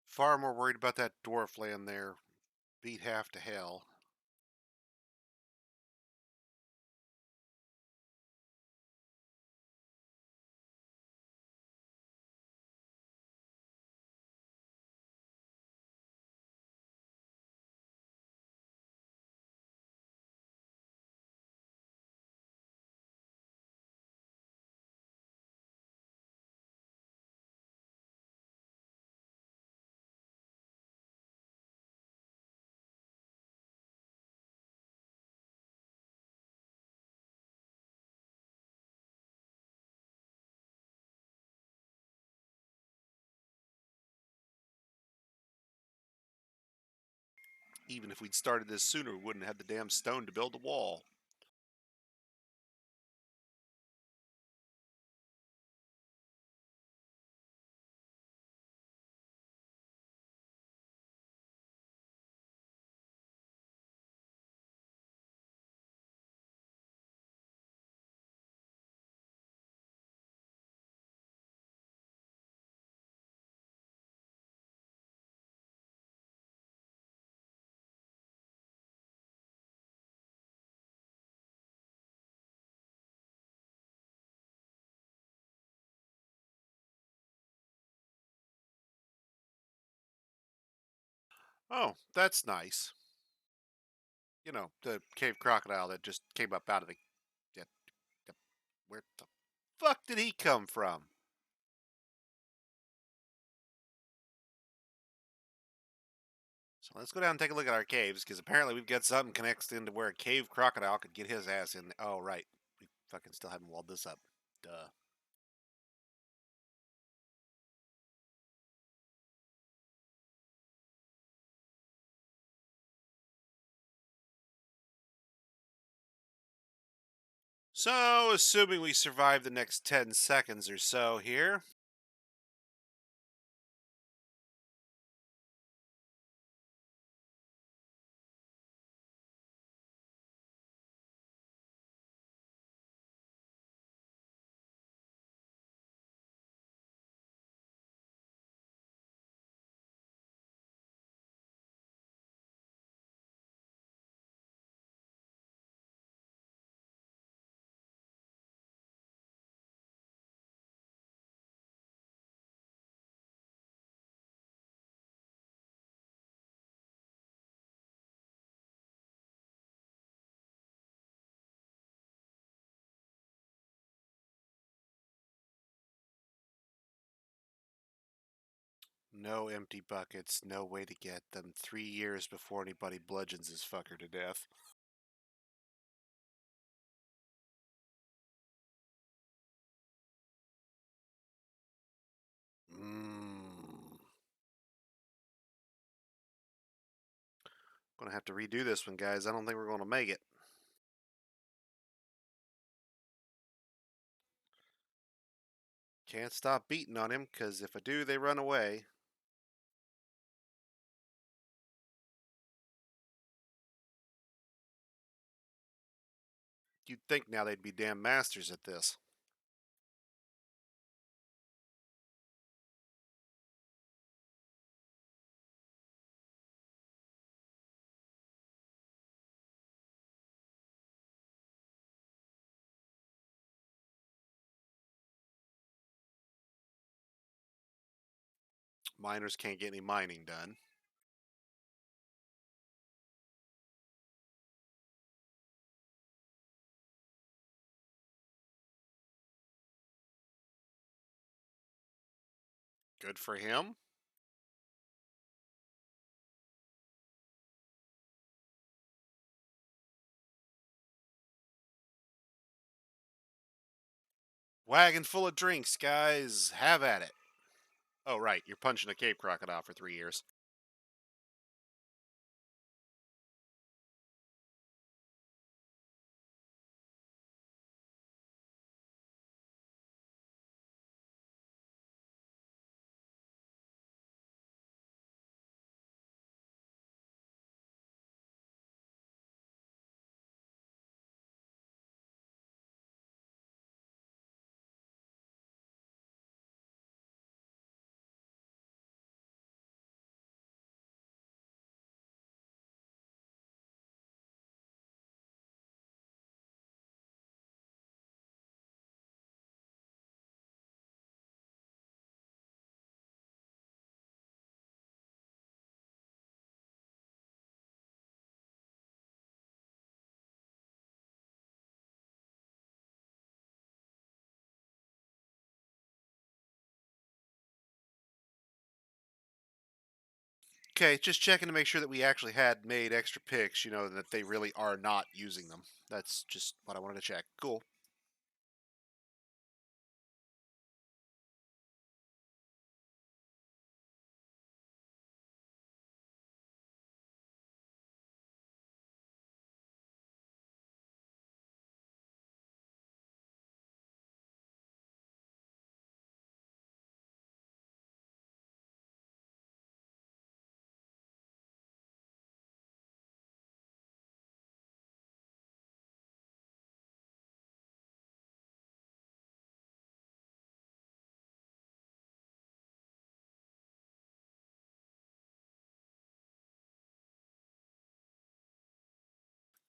Far more worried about that dwarf land there. Beat half to hell. Even if we'd started this sooner, we wouldn't have had the damn stone to build the wall. Oh, that's nice. You know, the cave crocodile that just came up out of the. Yeah, where the fuck did he come from? So let's go down and take a look at our caves, because apparently we've got something connects into where a cave crocodile could get his ass in. Oh, right. We fucking still haven't walled this up. Duh. So, assuming we survive the next 10 seconds or so here. No empty buckets, no way to get them. 3 years before anybody bludgeons this fucker to death. Mmm. Gonna have to redo this one, guys. I don't think we're gonna make it. Can't stop beating on him, because if I do, they run away. You'd think now they'd be damn masters at this. Miners can't get any mining done. Good for him. Wagon full of drinks, guys. Have at it. Oh, right. You're punching a cave crocodile for 3 years. Okay, just checking to make sure that we actually had made extra picks, that they really are not using them. That's just what I wanted to check. Cool.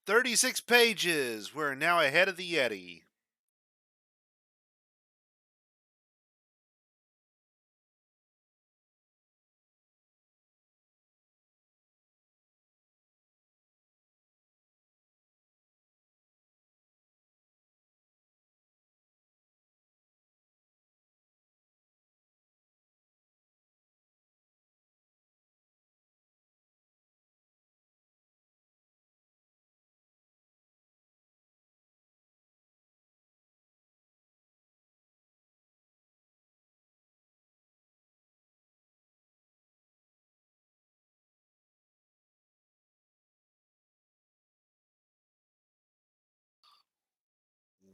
36 pages. We're now ahead of the Yeti.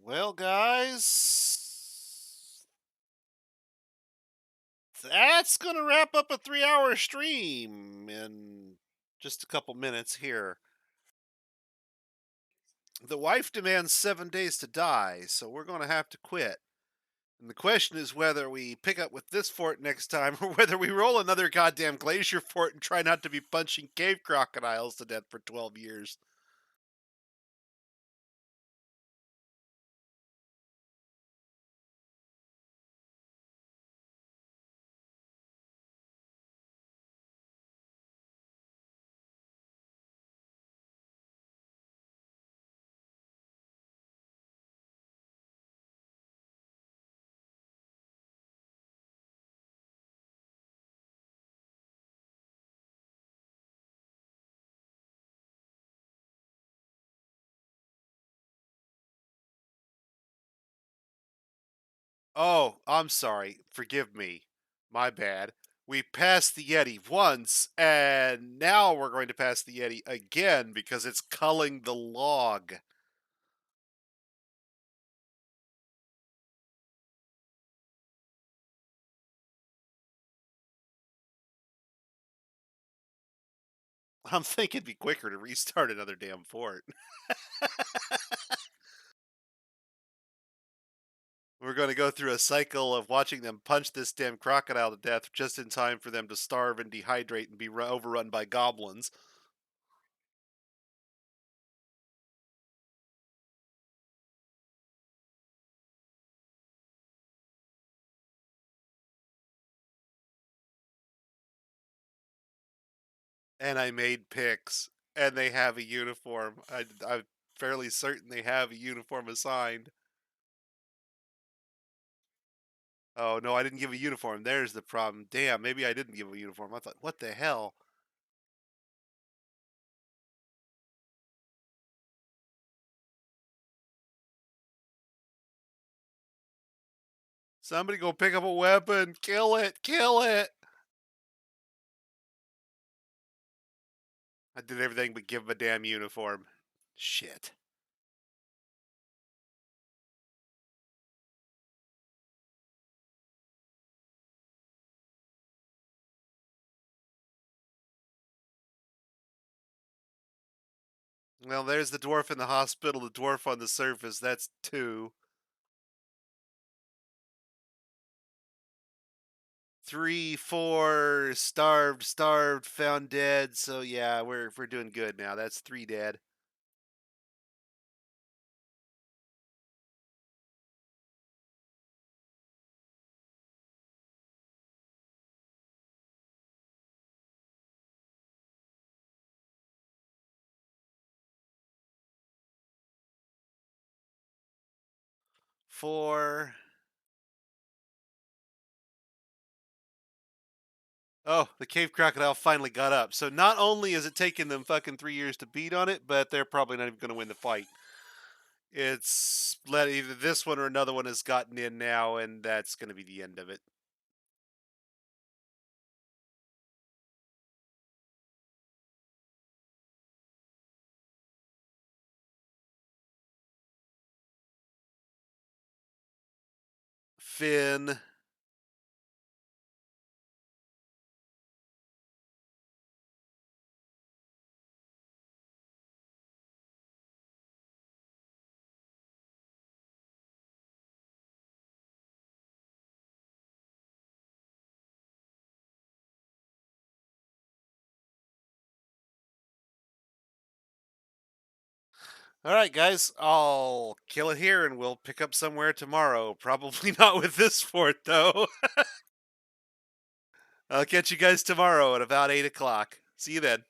Well, guys, that's going to wrap up a 3-hour stream in just a couple minutes here. The wife demands 7 days to die, so we're going to have to quit. And the question is whether we pick up with this fort next time or whether we roll another goddamn glacier fort and try not to be punching cave crocodiles to death for 12 years. Oh, I'm sorry. Forgive me. My bad. We passed the Yeti once, and now we're going to pass the Yeti again because it's culling the log. I'm thinking it'd be quicker to restart another damn fort. We're going to go through a cycle of watching them punch this damn crocodile to death just in time for them to starve and dehydrate and be overrun by goblins. And I made picks, and they have a uniform. I'm fairly certain they have a uniform assigned. Oh no, I didn't give a uniform. There's the problem. Damn, maybe I didn't give a uniform. I thought, what the hell? Somebody go pick up a weapon. Kill it. Kill it. I did everything but give him a damn uniform. Shit. Well, there's the dwarf in the hospital, the dwarf on the surface. That's two. 3, 4, starved, starved, found dead. So yeah, we're doing good now. That's 3 dead. Four. Oh, the cave crocodile finally got up. So not only is it taking them fucking 3 years to beat on it, but they're probably not even going to win the fight. It's let either this one or another one has gotten in now, and that's going to be the end of it. Finn. All right, guys, I'll kill it here, and we'll pick up somewhere tomorrow. Probably not with this fort, though. I'll catch you guys tomorrow at about 8 o'clock. See you then.